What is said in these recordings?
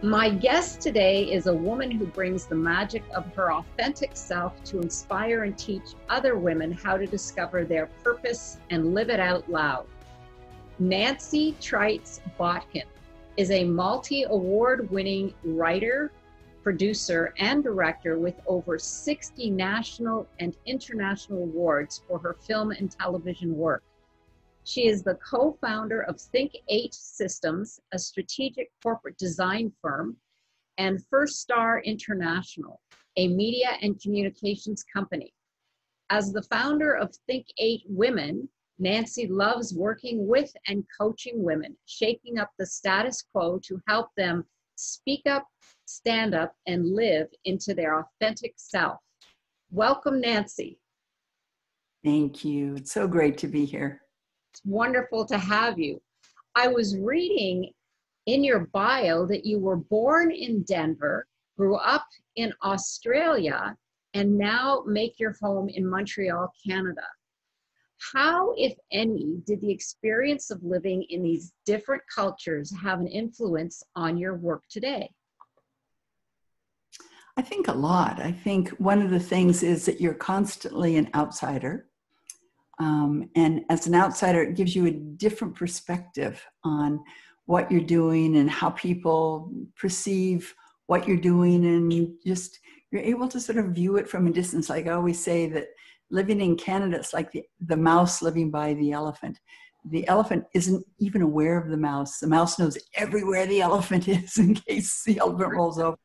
My guest today is a woman who brings the magic of her authentic self to inspire and teach other women how to discover their purpose and live it out loud. Nancy Trites Botkin is a multi-award-winning writer, producer, and director with over 60 national and international awards for her film and television work. She is the co-founder of Think8 Systems, a strategic corporate design firm, and First Star International, a media and communications company. As the founder of Think8 Women, Nancy loves working with and coaching women, shaking up the status quo to help them speak up, stand up, and live into their authentic self. Welcome, Nancy. Thank you. It's so great to be here. It's wonderful to have you. I was reading in your bio that you were born in Denver, grew up in Australia, and now make your home in Montreal, Canada. How, if any, did the experience of living in these different cultures have an influence on your work today? I think a lot. I think one of the things is that you're constantly an outsider. And as an outsider, it gives you a different perspective on what you're doing and how people perceive what you're doing. And you're able to sort of view it from a distance. Like I always say that living in Canada, it's like the mouse living by the elephant. The elephant isn't even aware of the mouse. The mouse knows everywhere the elephant is in case the elephant rolls over.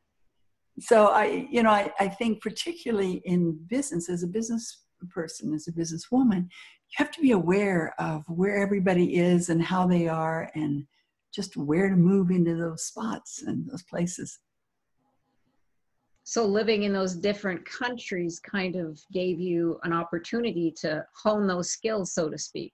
So I think particularly in business, as a business person, as a businesswoman, you have to be aware of where everybody is and how they are and just where to move into those spots and those places. So living in those different countries kind of gave you an opportunity to hone those skills, so to speak.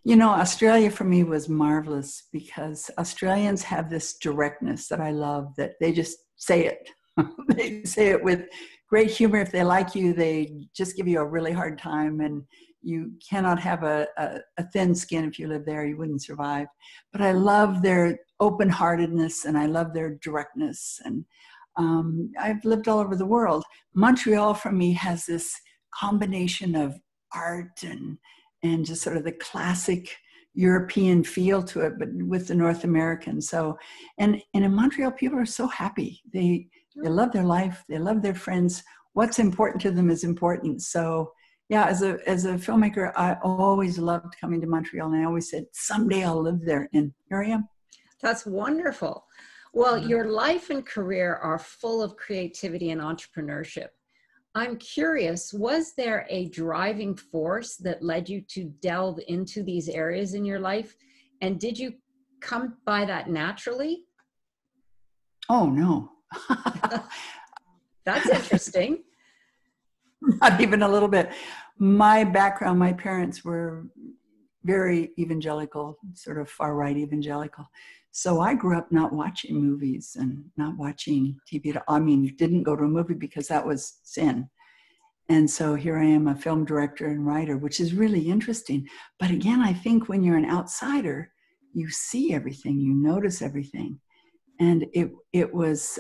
You know, Australia for me was marvelous because Australians have this directness that I love, that they just say it. They say it with great humor. If they like you, they just give you a really hard time, and you cannot have a thin skin if you live there. You wouldn't survive. But I love their open-heartedness, and I love their directness. And I've lived all over the world. Montreal for me has this combination of art and just sort of the classic European feel to it, but with the North American. So, and in Montreal, people are so happy. They love their life. They love their friends. What's important to them is important. So yeah, as a filmmaker, I always loved coming to Montreal, and I always said, someday I'll live there. And here I am. That's wonderful. Well, your life and career are full of creativity and entrepreneurship. I'm curious, was there a driving force that led you to delve into these areas in your life? And did you come by that naturally? Oh, no. That's interesting. Not even a little bit. My background, my parents were very evangelical, sort of far-right evangelical. So I grew up not watching movies and not watching TV. I mean, didn't go to a movie because that was sin. And so here I am, a film director and writer, which is really interesting. But again, I think when you're an outsider, you see everything, you notice everything. And it was,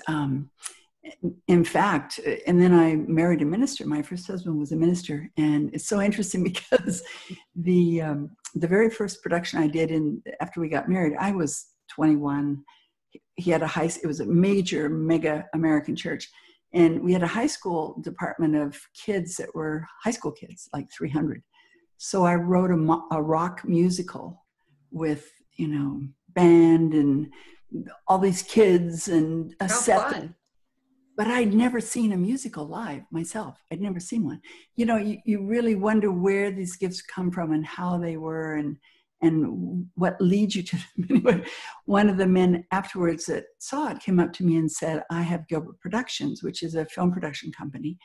in fact, and then I married a minister. My first husband was a minister. And it's so interesting because the very first production I did after we got married, I was 21. He had it was a mega American church. And we had a high school department of kids that were high school kids, like 300. So I wrote a rock musical with, band and all these kids and a set. Fun. But I'd never seen a musical live myself. I'd never seen one. You really wonder where these gifts come from and how they were and what leads you to them. Anyway, one of the men afterwards that saw it came up to me and said, I have Gilbert Productions, which is a film production company,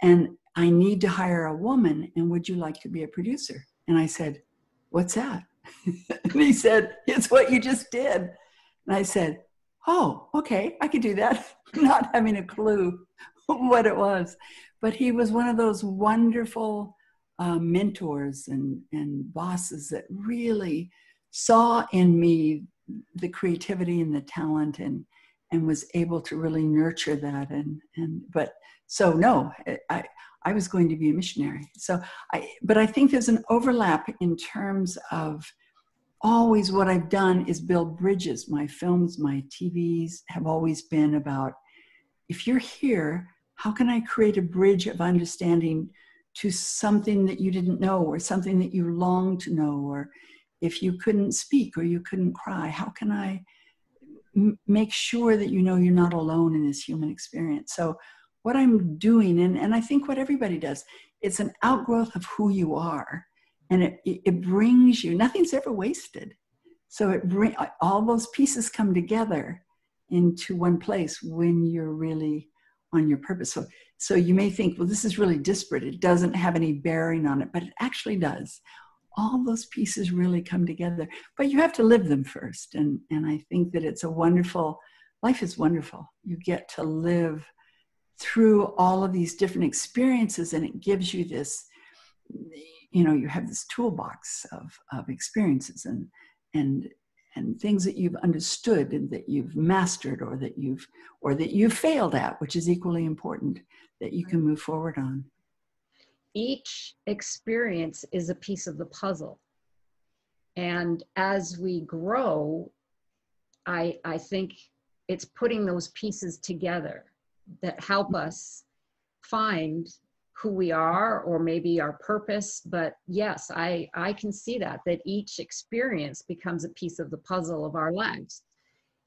and I need to hire a woman, and would you like to be a producer? And I said, what's that? And he said, it's what you just did. And I said, oh, okay, I could do that, not having a clue what it was. But he was one of those wonderful mentors and bosses that really saw in me the creativity and the talent, and and was able to really nurture that. But so no, I was going to be a missionary. But I think there's an overlap in terms of always what I've done is build bridges. My films, my TVs have always been about, if you're here, how can I create a bridge of understanding to something that you didn't know, or something that you long to know, or if you couldn't speak or you couldn't cry, how can I make sure that you know you're not alone in this human experience? So what I'm doing, and I think what everybody does, it's an outgrowth of who you are, and it brings you, nothing's ever wasted. So all those pieces come together into one place when you're really on your purpose. So you may think, well, this is really disparate. It doesn't have any bearing on it, but it actually does. All those pieces really come together, but you have to live them first. And I think that it's a wonderful, life is wonderful. You get to live through all of these different experiences, and it gives you this, you have this toolbox of experiences and things that you've understood and that you've mastered, or that you've failed at, which is equally important, that you can move forward on. Each experience is a piece of the puzzle. And as we grow, I think it's putting those pieces together that help us find who we are, or maybe our purpose. But yes, I can see that each experience becomes a piece of the puzzle of our lives.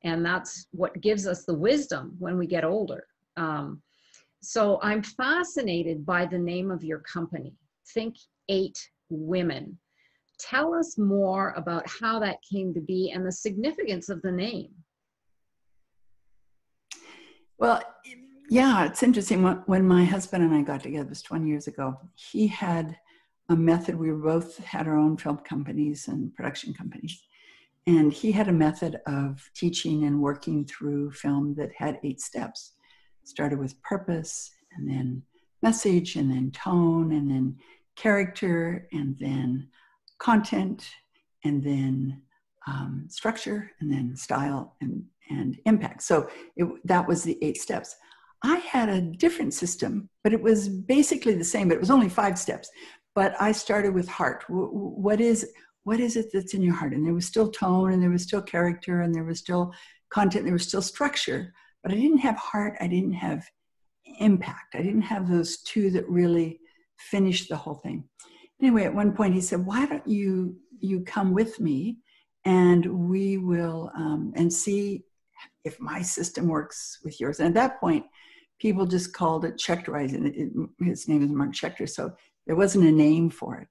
And that's what gives us the wisdom when we get older. So I'm fascinated by the name of your company, Think8 Women. Tell us more about how that came to be and the significance of the name. Well, yeah, it's interesting. When my husband and I got together, it was 20 years ago, he had a method. We both had our own film companies and production companies. And he had a method of teaching and working through film that had 8 steps. Started with purpose, and then message, and then tone, and then character, and then content, and then structure, and then style, and impact. So that was the 8 steps. I had a different system, but it was basically the same, but it was only 5 steps. But I started with heart. What is it that's in your heart? And there was still tone, and there was still character, and there was still content, there was still structure, but I didn't have heart, I didn't have impact. I didn't have those 2 that really finished the whole thing. Anyway, at one point he said, why don't you come with me, and we will, and see if my system works with yours. And at that point, people just called it Shekterizing. His name is Mark Shekter, so there wasn't a name for it.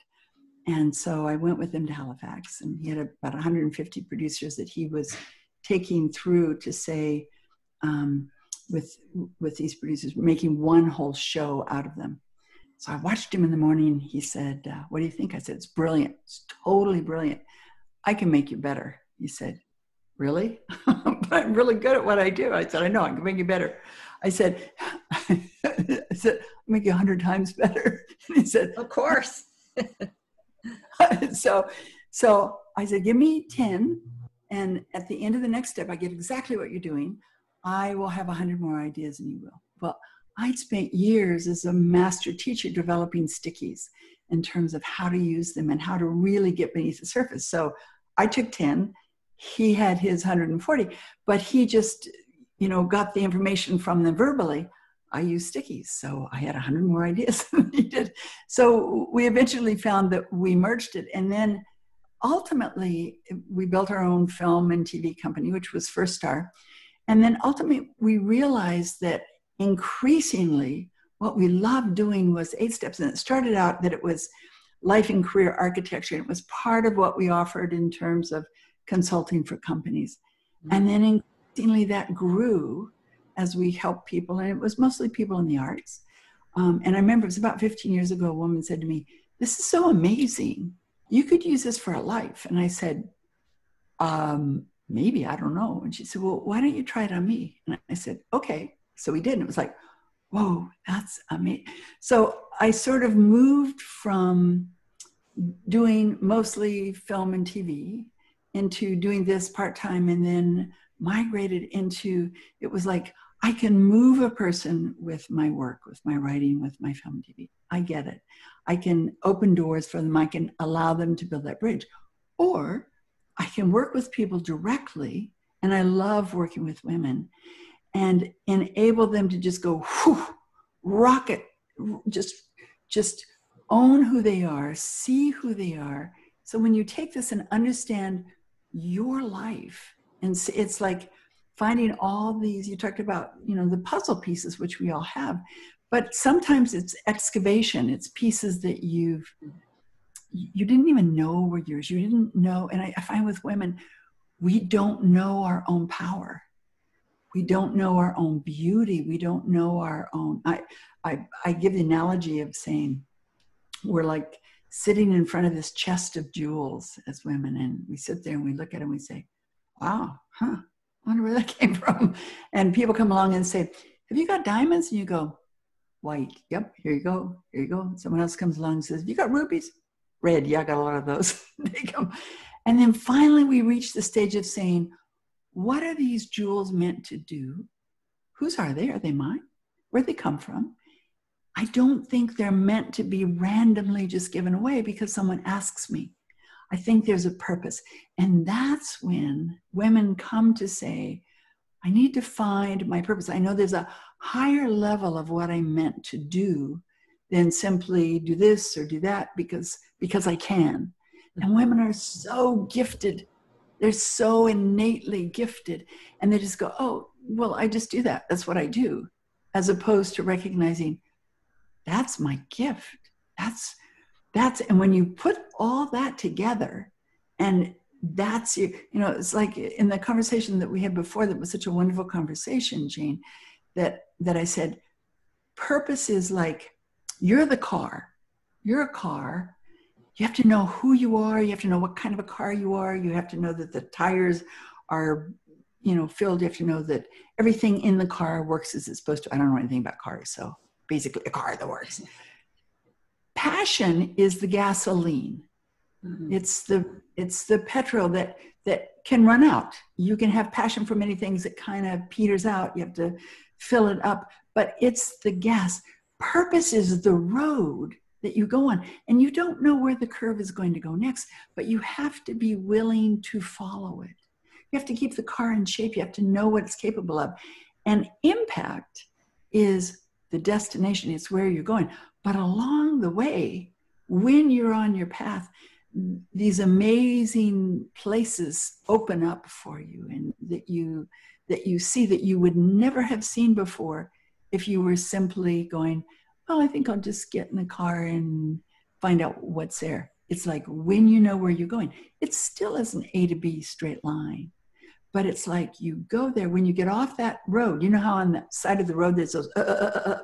And so I went with him to Halifax, and he had about 150 producers that he was taking through to say, with these producers, making one whole show out of them. So I watched him in the morning. He said, what do you think? I said, it's brilliant. It's totally brilliant. I can make you better. He said, really? But I'm really good at what I do. I said, I know, I can make you better. I said, I'll make you 100 times better. And he said, of course. So I said, give me 10. And at the end of the next step, I get exactly what you're doing. I will have 100 more ideas than you will. Well, I'd spent years as a master teacher developing stickies in terms of how to use them and how to really get beneath the surface. So I took 10. He had his 140, but he just, got the information from them verbally. I used stickies. So I had 100 more ideas than he did. So we eventually found that we merged it. And then ultimately we built our own film and TV company, which was First Star. And then ultimately we realized that increasingly what we loved doing was 8 steps. And it started out that it was life and career architecture. And it was part of what we offered in terms of consulting for companies. Mm-hmm. And then increasingly that grew as we helped people. And it was mostly people in the arts. And I remember it was about 15 years ago, a woman said to me, this is so amazing. You could use this for a life. And I said, maybe, I don't know. And she said, well, why don't you try it on me? And I said, okay. So we did. And it was like, whoa, that's amazing. So I sort of moved from doing mostly film and TV into doing this part-time, and then migrated into, it was like, I can move a person with my work, with my writing, with my film TV. I get it. I can open doors for them. I can allow them to build that bridge. Or I can work with people directly, and I love working with women, and enable them to just go, whew, rocket, just own who they are, see who they are. So when you take this and understand your life, and it's like finding all these, you talked about, you know, the puzzle pieces, which we all have, but sometimes it's excavation. It's pieces that you didn't even know were yours. You didn't know. And I find with women, we don't know our own power. We don't know our own beauty. We don't know our own, I give the analogy of saying, we're like sitting in front of this chest of jewels as women, and we sit there and we look at it and we say, wow, I wonder where that came from. And people come along and say, have you got diamonds? And you go, white. Yep, here you go. Here you go. Someone else comes along and says, have you got rubies? Red. Yeah, I got a lot of those. They come. And then finally we reach the stage of saying, what are these jewels meant to do? Whose are they? Are they mine? Where'd they come from? I don't think they're meant to be randomly just given away because someone asks me. I think there's a purpose. And that's when women come to say, I need to find my purpose. I know there's a higher level of what I meant to do than simply do this or do that because I can. And women are so gifted. They're so innately gifted. And they just go, oh, well, I just do that. That's what I do. As opposed to recognizing, that's my gift. And when you put all that together, and that's, you know, it's like in the conversation that we had before, that was such a wonderful conversation, Jane, that I said, purpose is like, you're the car. You're a car. You have to know who you are. You have to know what kind of a car you are. You have to know that the tires are, you know, filled. You have to know that everything in the car works as it's supposed to. I don't know anything about cars, so basically a car that works. Passion is the gasoline. Mm-hmm. It's the petrol that can run out. You can have passion for many things that kind of peters out. You have to fill it up, but it's the gas. Purpose is the road that you go on, and you don't know where the curve is going to go next, but you have to be willing to follow it. You have to keep the car in shape. You have to know what it's capable of. And impact is the destination. It's where you're going. But along the way, when you're on your path, these amazing places open up for you, and that you see that you would never have seen before if you were simply going, oh, I think I'll just get in the car and find out what's there. It's like when you know where you're going, it still is an A to B straight line. But it's like you go there, when you get off that road, you know how on the side of the road there's those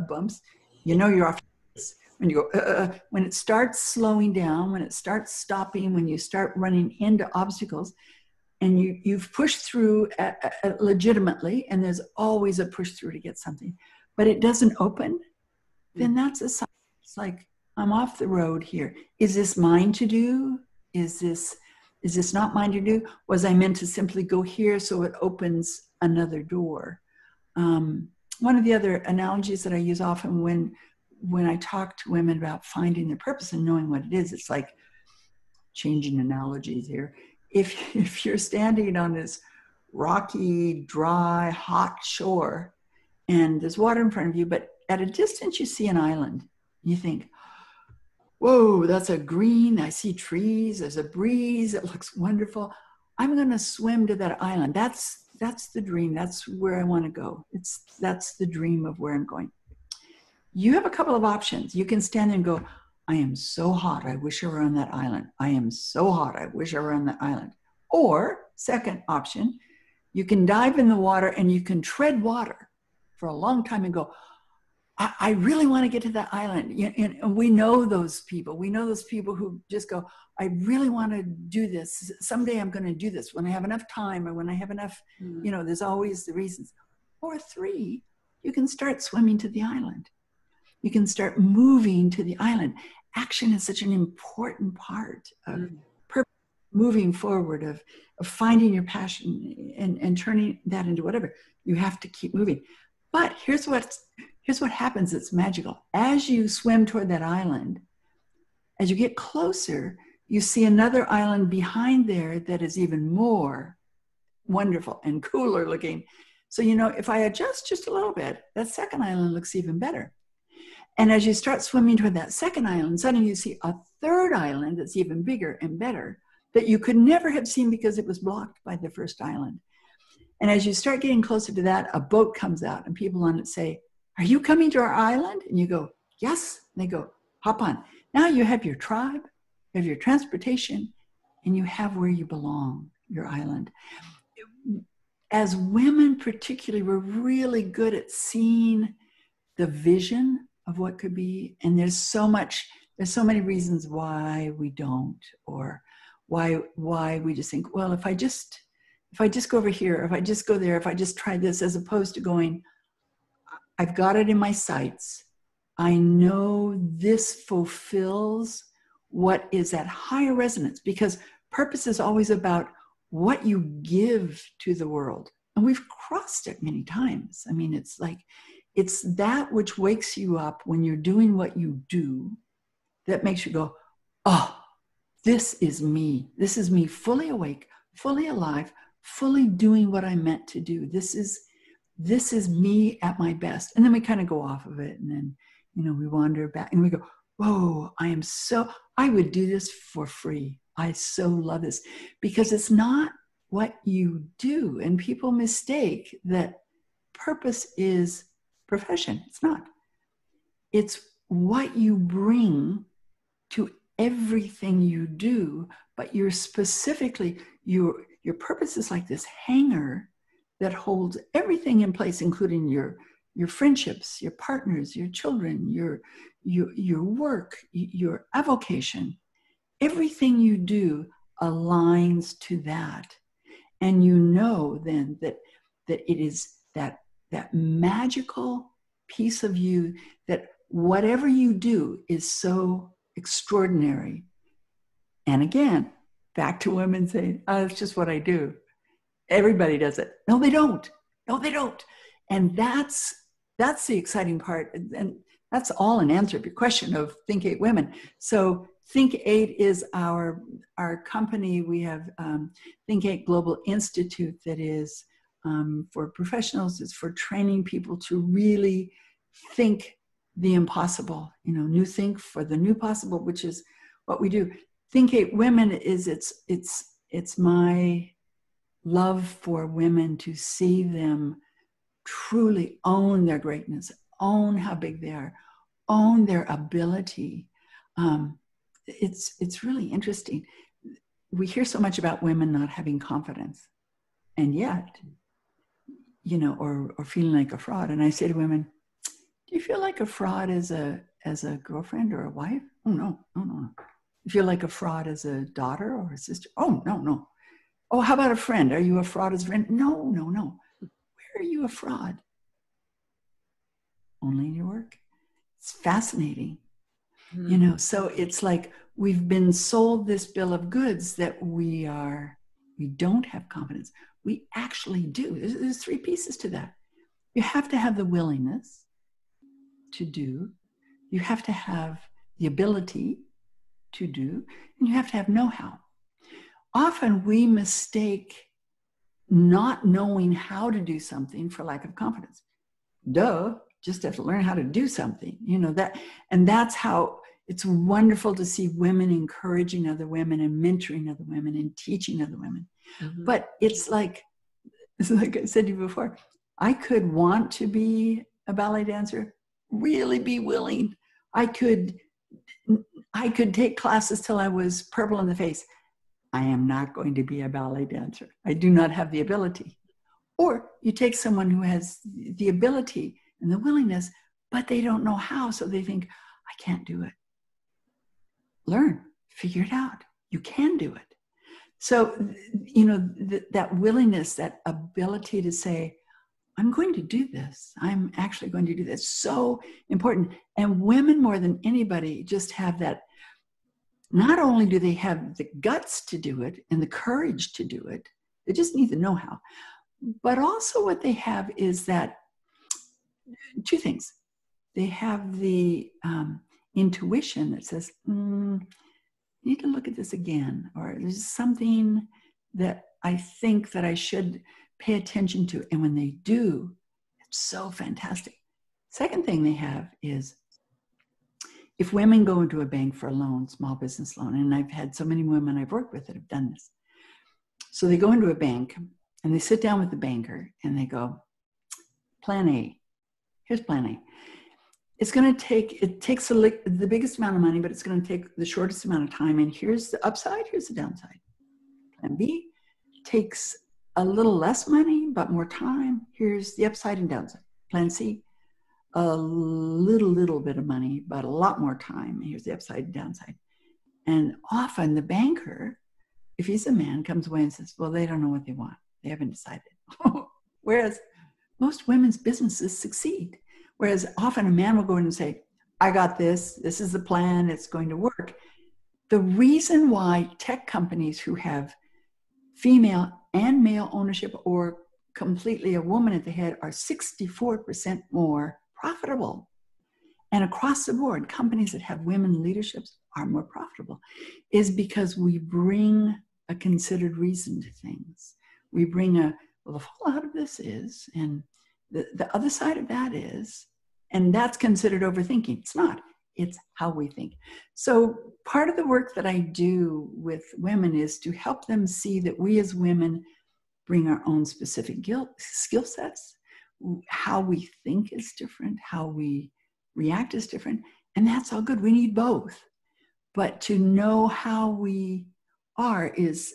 bumps? You know you're off. When you go, when it starts slowing down, when it starts stopping, when you start running into obstacles, and you've pushed through legitimately, and there's always a push through to get something, but it doesn't open, then that's a sign. It's like, I'm off the road here. Is this mine to do? Is this not mine to do? Was I meant to simply go here so it opens another door? One of the other analogies that I use often when I talk to women about finding their purpose and knowing what it is, it's like, changing analogies here. If you're standing on this rocky, dry, hot shore, and there's water in front of you, but at a distance you see an island, you think, whoa, that's a green, I see trees, there's a breeze, it looks wonderful. I'm going to swim to that island. That's the dream. That's where I want to go. That's the dream of where I'm going. You have a couple of options. You can stand there and go, I am so hot, I wish I were on that island. I am so hot, I wish I were on that island. Or, second option, you can dive in the water and you can tread water for a long time and go, I really want to get to that island. And we know those people. We know those people who just go, I really want to do this. Someday I'm going to do this when I have enough time, or when I have enough, there's always the reasons. Or three, you can start swimming to the island. You can start moving to the island. Action is such an important part of purpose. moving forward, of finding your passion and turning that into whatever. You have to keep moving. But here's what happens that's magical. As you swim toward that island, as you get closer, you see another island behind there that is even more wonderful and cooler looking. So, if I adjust just a little bit, that second island looks even better. And as you start swimming toward that second island, suddenly you see a third island that's even bigger and better that you could never have seen because it was blocked by the first island. And as you start getting closer to that, a boat comes out and people on it say, "Are you coming to our island?" And you go, "Yes." And they go, "Hop on." Now you have your tribe, you have your transportation, and you have where you belong, your island. As women particularly, we're really good at seeing the vision of what could be. And there's so many reasons why we don't, or why we just think, well, if I just go over here, if I just go there, if I just try this, as opposed to going, I've got it in my sights. I know this fulfills what is at higher resonance, because purpose is always about what you give to the world. And we've crossed it many times. I mean, it's like, it's that which wakes you up when you're doing what you do that makes you go, "Oh, this is me. This is me fully awake, fully alive, fully doing what I meant to do. This is me at my best." And then we kind of go off of it, and then, we wander back and we go, "Whoa, I would do this for free. I so love this." Because it's not what you do. And people mistake that purpose is profession. It's not. It's what you bring to everything you do, but you're specifically, your purpose is like this hanger that holds everything in place, including your friendships, your partners, your children, your work, your avocation. Everything you do aligns to that. And then that it is that magical piece of you, that whatever you do is so extraordinary. And again, back to women saying, "Oh, it's just what I do. Everybody does it." No, they don't. No, they don't. And that's the exciting part. And that's all an answer to your question of Think8 Women. So Think8 is our company. We have Think8 Global Institute that is for professionals. It's for training people to really think the impossible, new think for the new possible, which is what we do. Think8 Women is it's my love for women to see them truly own their greatness, own how big they are, own their ability. It's really interesting. We hear so much about women not having confidence, and yet, or feeling like a fraud. And I say to women, "Do you feel like a fraud as a girlfriend or a wife?" "Oh, no. You feel like a fraud as a daughter or a sister?" "Oh, no. Oh, how about a friend? Are you a fraud as a friend?" No. Where are you a fraud? Only in your work. It's fascinating. So it's like we've been sold this bill of goods that we don't have confidence. We actually do. There's three pieces to that. You have to have the willingness to do. You have to have the ability to do, and you have to have know-how. Often we mistake not knowing how to do something for lack of confidence. Duh, just have to learn how to do something, and that's how it's wonderful to see women encouraging other women and mentoring other women and teaching other women. Mm-hmm. But it's like I said to you before, I could want to be a ballet dancer, really be willing. I could take classes till I was purple in the face. I am not going to be a ballet dancer. I do not have the ability. Or you take someone who has the ability and the willingness, but they don't know how, so they think, "I can't do it." Learn, figure it out. You can do it. So, that willingness, that ability to say, "I'm going to do this. I'm actually going to do this." So important. And women more than anybody just have that not only do they have the guts to do it and the courage to do it, they just need the know-how, but also what they have is that two things. They have the intuition that says, you need to look at this again, or there's something that I think that I should pay attention to. And when they do, it's so fantastic. Second thing they have is, if women go into a bank for a loan, small business loan, and I've had so many women I've worked with that have done this. So they go into a bank and they sit down with the banker and they go, plan A. Here's plan A. It's going to take, it takes the biggest amount of money, but it's going to take the shortest amount of time. And here's the upside, here's the downside. Plan B takes a little less money, but more time. Here's the upside and downside. Plan C, a little bit of money, but a lot more time. Here's the upside and downside. And often the banker, if he's a man, comes away and says, well, they don't know what they want. They haven't decided. Whereas most women's businesses succeed. Whereas often a man will go in and say, I got this. This is the plan. It's going to work. The reason why tech companies who have female and male ownership, or completely a woman at the head, are 64% more profitable. And across the board, companies that have women leaderships are more profitable, is because we bring a considered reason to things. We bring a, well, the fallout of this is, and the other side of that is, and that's considered overthinking. It's not. It's how we think. So part of the work that I do with women is to help them see that we as women bring our own specific skill sets. How we think is different. How we react is different. And that's all good. We need both. But to know how we are is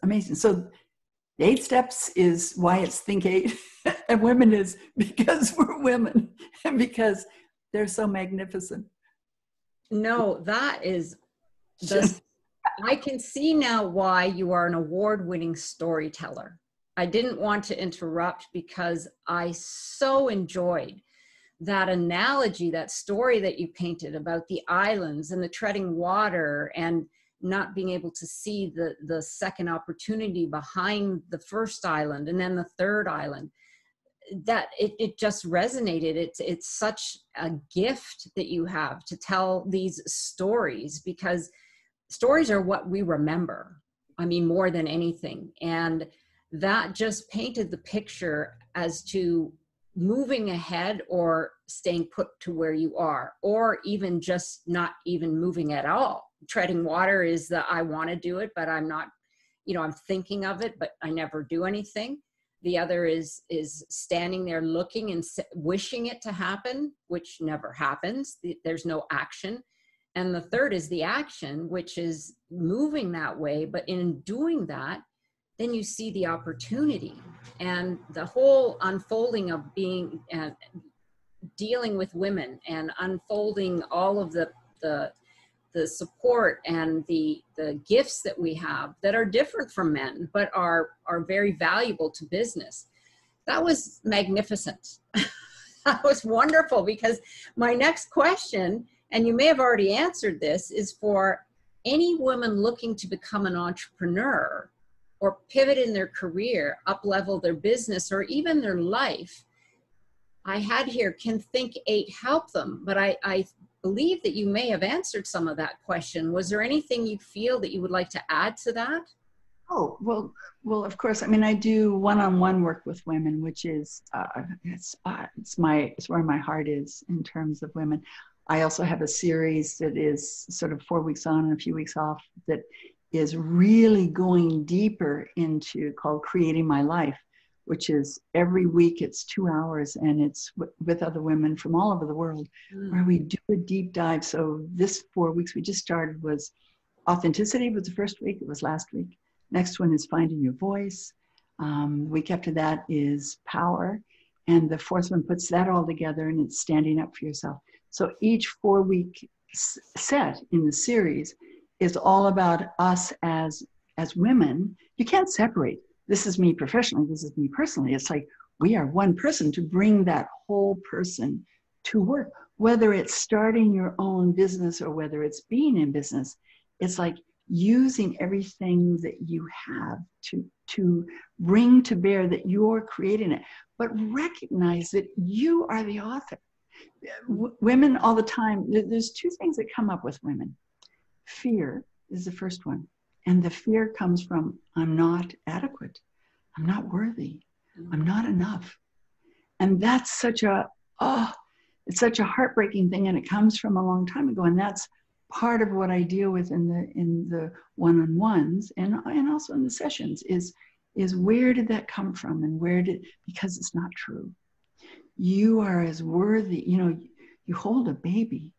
amazing. So the 8 steps is why it's Think8. And women is because we're women and because they're so magnificent. No, that is I can see now why you are an award-winning storyteller. I didn't want to interrupt because I so enjoyed that analogy, that story that you painted about the islands and the treading water and not being able to see the second opportunity behind the first island and then the third island. That it just resonated. It's such a gift that you have to tell these stories, because stories are what we remember. I mean, more than anything. And that just painted the picture as to moving ahead or staying put to where you are, or even just not even moving at all. Treading water is the, I want to do it, but I'm not, I'm thinking of it, but I never do anything. The other is standing there looking and wishing it to happen, which never happens. There's no action. And the third is the action, which is moving that way. But in doing that, then you see the opportunity and the whole unfolding of being dealing with women and unfolding all of the support and the gifts that we have that are different from men, but are very valuable to business. That was magnificent. That was wonderful, because my next question, and you may have already answered this, is for any woman looking to become an entrepreneur or pivot in their career, up-level their business, or even their life. I had here, can Think8 help them? But I believe that you may have answered some of that question. Was there anything you feel that you would like to add to that? Oh, well, of course. I mean, I do one-on-one work with women, which is, it's where my heart is in terms of women. I also have a series that is sort of 4 weeks on and a few weeks off that is really going deeper into, called Creating My Life, which is every week it's 2 hours, and it's with other women from all over the world, where we do a deep dive. So this 4 weeks we just started was authenticity was the first week. It was last week. Next one is finding your voice. Week after that is power. And the fourth one puts that all together, and it's standing up for yourself. So each 4 week set in the series is all about us as women. You can't separate. This is me professionally, this is me personally. It's like we are one person to bring that whole person to work, whether it's starting your own business or whether it's being in business. It's like using everything that you have to bring to bear that you're creating it, but recognize that you are the author. Women all the time, there's two things that come up with women. Fear is the first one. And the fear comes from, I'm not adequate. I'm not worthy. I'm not enough. And that's such a, it's such a heartbreaking thing. And it comes from a long time ago. And that's part of what I deal with in the one-on-ones and also in the sessions is where did that come from? And because it's not true. You are as worthy, you hold a baby.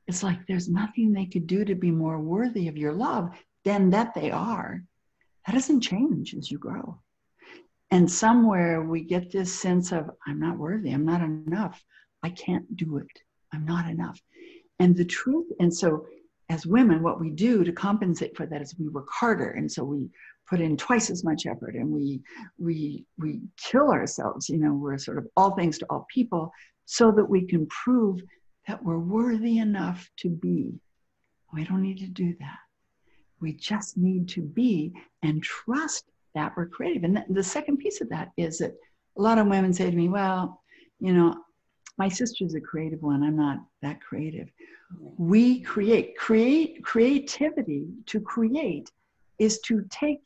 It's like there's nothing they could do to be more worthy of your love than that they are. That doesn't change as you grow. And somewhere we get this sense of, I'm not worthy, I'm not enough, I can't do it, I'm not enough. And the truth, and so as women, what we do to compensate for that is we work harder. And so we put in twice as much effort and we kill ourselves, we're sort of all things to all people so that we can prove that we're worthy enough to be. We don't need to do that. We just need to be and trust that we're creative. And the second piece of that is that a lot of women say to me, well, my sister's a creative one. I'm not that creative. We creativity to create is to take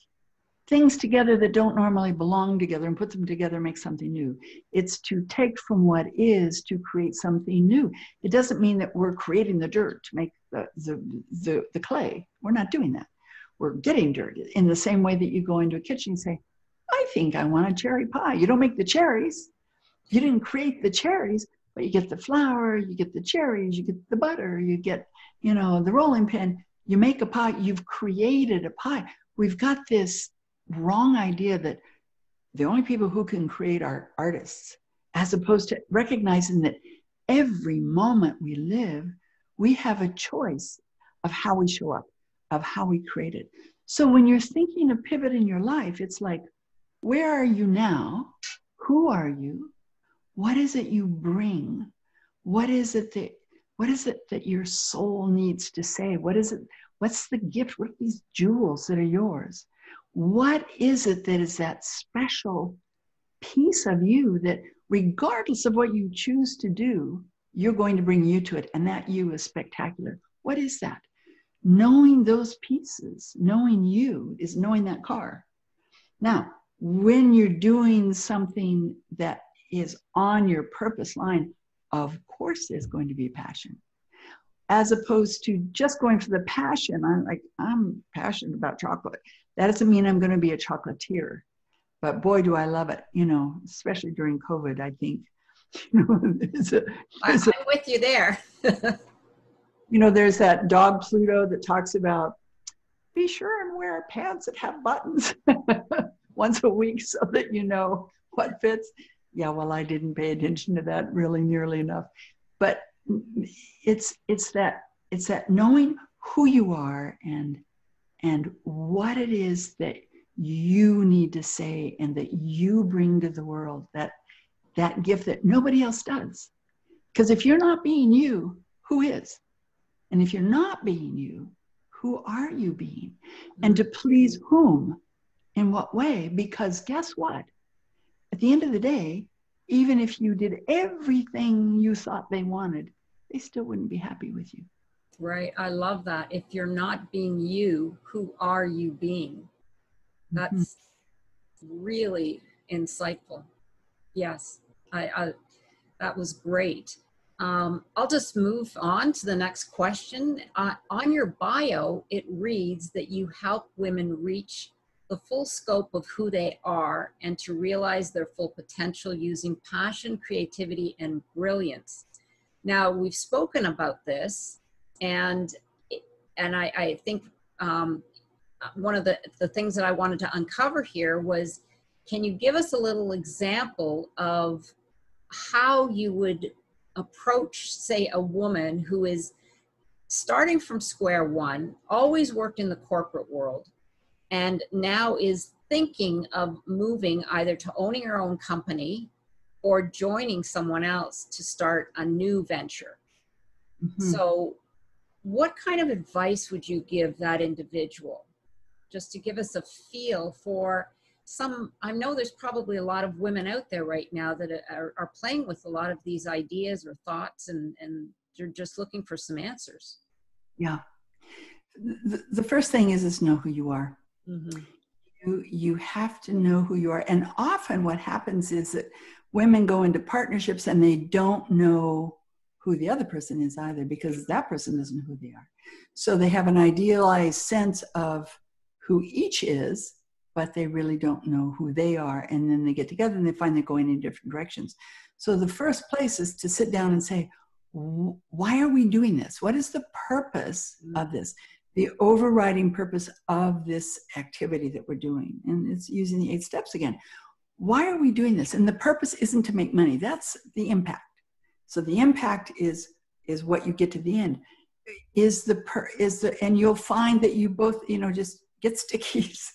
things together that don't normally belong together and put them together, make something new. It's to take from what is to create something new. It doesn't mean that we're creating the dirt to make the clay. We're not doing that. We're getting dirt in the same way that you go into a kitchen and say, I think I want a cherry pie. You don't make the cherries. You didn't create the cherries, but you get the flour, you get the cherries, you get the butter, you get, the rolling pin. You make a pie. You've created a pie. We've got this wrong idea that the only people who can create are artists, as opposed to recognizing that every moment we live, we have a choice of how we show up, of how we create it. So when you're thinking of pivot in your life, it's like, where are you now? Who are you? What is it you bring? What is it that your soul needs to say? What's the gift? What are these jewels that are yours? What is it that is that special piece of you that regardless of what you choose to do, you're going to bring you to it. And that you is spectacular. What is that? Knowing those pieces, knowing you is knowing that car. Now, when you're doing something that is on your purpose line, of course there's going to be passion. As opposed to just going for the passion. I'm passionate about chocolate. That doesn't mean I'm going to be a chocolatier. But boy, do I love it, especially during COVID, I think. I'm with you there. There's that dog Pluto that talks about, be sure and wear pants that have buttons once a week so that you know what fits. Yeah, well, I didn't pay attention to that really nearly enough. But it's that knowing who you are and what it is that you need to say and that you bring to the world, that gift that nobody else does. Because if you're not being you, who is? And if you're not being you, who are you being? And to please whom? In what way? Because guess what? At the end of the day, even if you did everything you thought they wanted, they still wouldn't be happy with you. Right. I love that. If you're not being you, who are you being? That's really insightful. Yes, I that was great. I'll just move on to the next question. On your bio, it reads that you help women reach the full scope of who they are and to realize their full potential using passion, creativity, and brilliance. Now, we've spoken about this, and I think one of the things that I wanted to uncover here was, can you give us a little example of how you would approach, say, a woman who is starting from square one, always worked in the corporate world, and now is thinking of moving either to owning her own company or joining someone else to start a new venture. So what kind of advice would you give that individual, just to give us a feel for some? I know there's probably a lot of women out there right now that are playing with a lot of these ideas or thoughts, and they're just looking for some answers. Yeah. The first thing is know who you are. Mm-hmm. You have to know who you are. And often what happens is that women go into partnerships and they don't know who the other person is either, because that person doesn't know who they are. So they have an idealized sense of who each is, but they really don't know who they are. And then they get together and they find they're going in different directions. So the first place is to sit down and say, why are we doing this? What is the purpose of this? The overriding purpose of this activity that we're doing. And it's using the 8 steps again. Why are we doing this? And the purpose isn't to make money. That's the impact. So the impact is what you get to the end. And you'll find that you both, just get stickies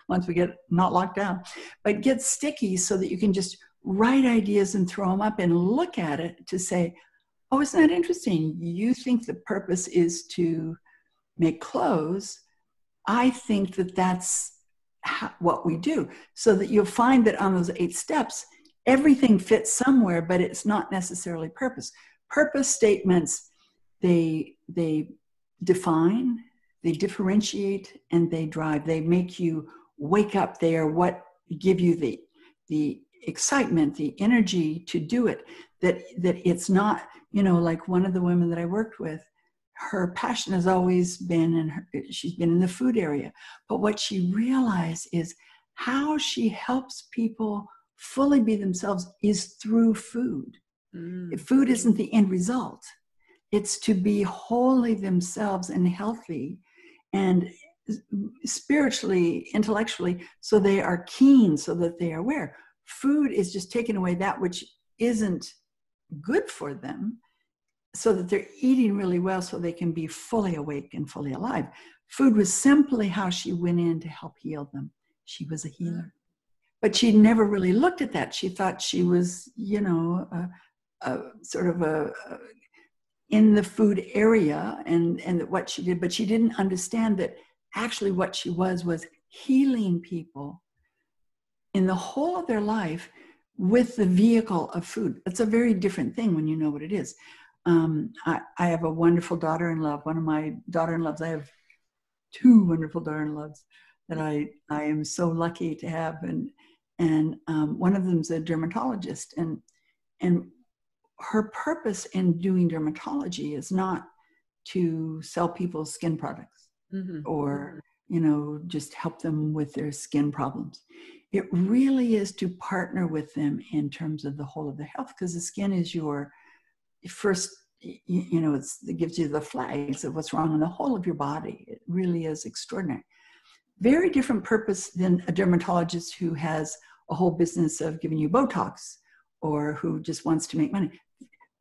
once we get not locked down, but get sticky so that you can just write ideas and throw them up and look at it to say, oh, isn't that interesting? You think the purpose is to make clothes. I think that that's what we do. So that you'll find that on those 8 steps, everything fits somewhere, but it's not necessarily purpose. Purpose statements, they define, they differentiate, and they drive. They make you wake up. They are what give you the excitement, the energy to do it. That it's not, like one of the women that I worked with, her passion has always been, she's been in the food area. But what she realized is how she helps people fully be themselves is through food. Food isn't the end result. It's to be wholly themselves and healthy and spiritually, intellectually, so they are keen, so that they are aware. Food is just taking away that which isn't good for them, so that they're eating really well so they can be fully awake and fully alive. Food was simply how she went in to help heal them. She was a healer. But she never really looked at that. She thought she was, sort of in the food area and what she did, but she didn't understand that actually what she was healing people in the whole of their life with the vehicle of food. It's a very different thing when you know what it is. I have a wonderful daughter-in-law. One of my daughter-in-laws, I have 2 wonderful daughter-in-laws that I am so lucky to have. And one of them is a dermatologist. And her purpose in doing dermatology is not to sell people skin products or, just help them with their skin problems. It really is to partner with them in terms of the whole of their health, because the skin is your first, it gives you the flags of what's wrong in the whole of your body. It really is extraordinary. Very different purpose than a dermatologist who has a whole business of giving you Botox or who just wants to make money.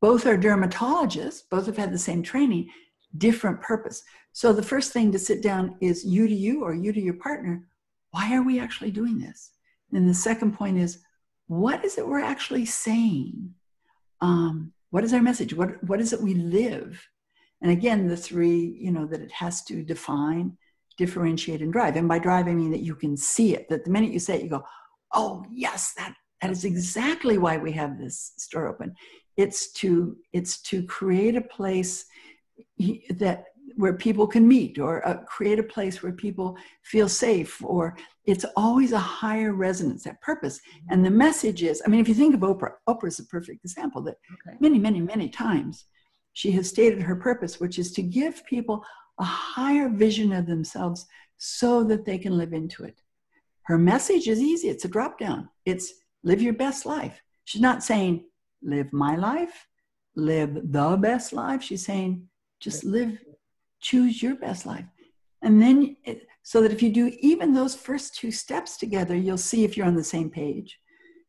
Both are dermatologists, both have had the same training, different purpose. So the first thing to sit down is you to you or you to your partner. Why are we actually doing this? And the second point is, what is it we're actually saying? What is our message? What is it we live? And again, the 3, that it has to define, differentiate, and drive. And by drive, I mean that you can see it, that the minute you say it, you go, oh, yes, that is exactly why we have this store open. It's to create a place where people can meet, or create a place where people feel safe, or it's always a higher resonance, that purpose. And the message is, if you think of Oprah, Oprah is a perfect example that many, many, many times she has stated her purpose, which is to give people a higher vision of themselves so that they can live into it. Her message is easy. It's a drop down. It's live your best life. She's not saying live my life, live the best life. She's saying just choose your best life. And then, so that if you do even those first 2 steps together, you'll see if you're on the same page.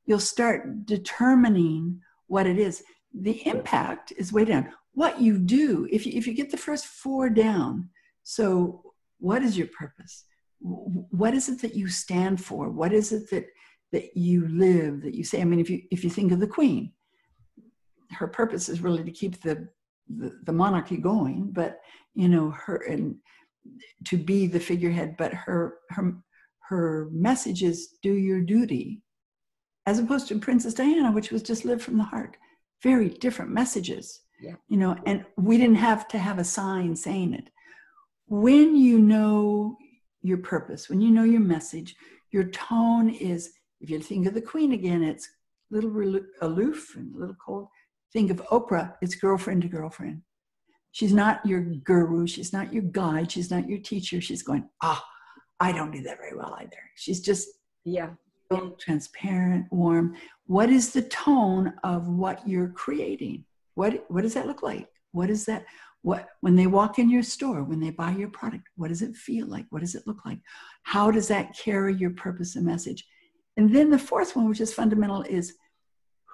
You'll start determining what it is. The impact is way down. What you do, if you get the first 4 down, so what is your purpose? What is it that you stand for? What is it that you live, that you say? If you think of the Queen, her purpose is really to keep the monarchy going, but you know, her, and to be the figurehead, but her message is do your duty, as opposed to Princess Diana, which was just live from the heart. Very different messages, Yeah. you know, and we didn't have to have a sign saying it. When you know your purpose, when you know your message, your tone is, if you think of the Queen again, it's a little aloof and a little cold. Think of Oprah, it's girlfriend to girlfriend. She's not your guru. She's not your guide. She's not your teacher. She's going, I don't do that very well either. She's just transparent, warm. What is the tone of what you're creating? What does that look like? What is that? When they walk in your store, when they buy your product, what does it feel like? What does it look like? How does that carry your purpose and message? And then the fourth one, which is fundamental, is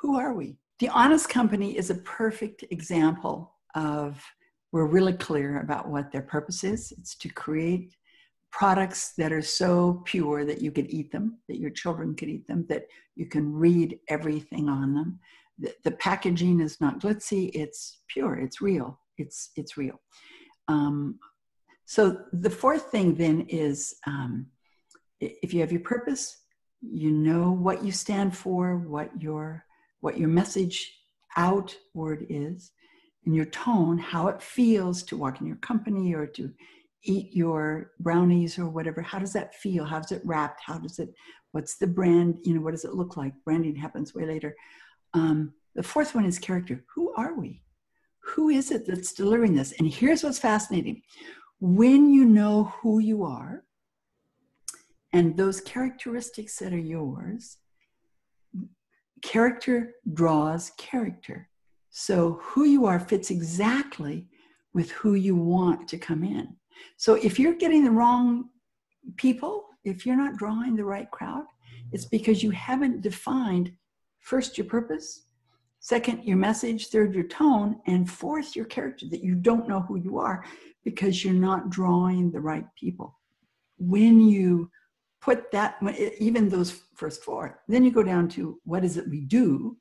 who are we? The Honest Company is a perfect example of, we're really clear about what their purpose is. It's to create products that are so pure that you could eat them, that your children could eat them, that you can read everything on them. The packaging is not glitzy, it's pure, it's real, it's real. So the fourth thing then is, if you have your purpose, you know what you stand for, what your message outward is, and your tone, how it feels to walk in your company or to eat your brownies or whatever. How does that feel? How's it wrapped? What's the brand? You know, what does it look like? Branding happens way later. The fourth one is character. Who are we? Who is it that's delivering this? And here's what's fascinating. When you know who you are and those characteristics that are yours, character draws character. So who you are fits exactly with who you want to come in. So if you're getting the wrong people, if you're not drawing the right crowd, it's because you haven't defined, first, your purpose, second, your message, third, your tone, and fourth, your character, that you don't know who you are because you're not drawing the right people. When you put that, even those first four, then you go down to what is it we do,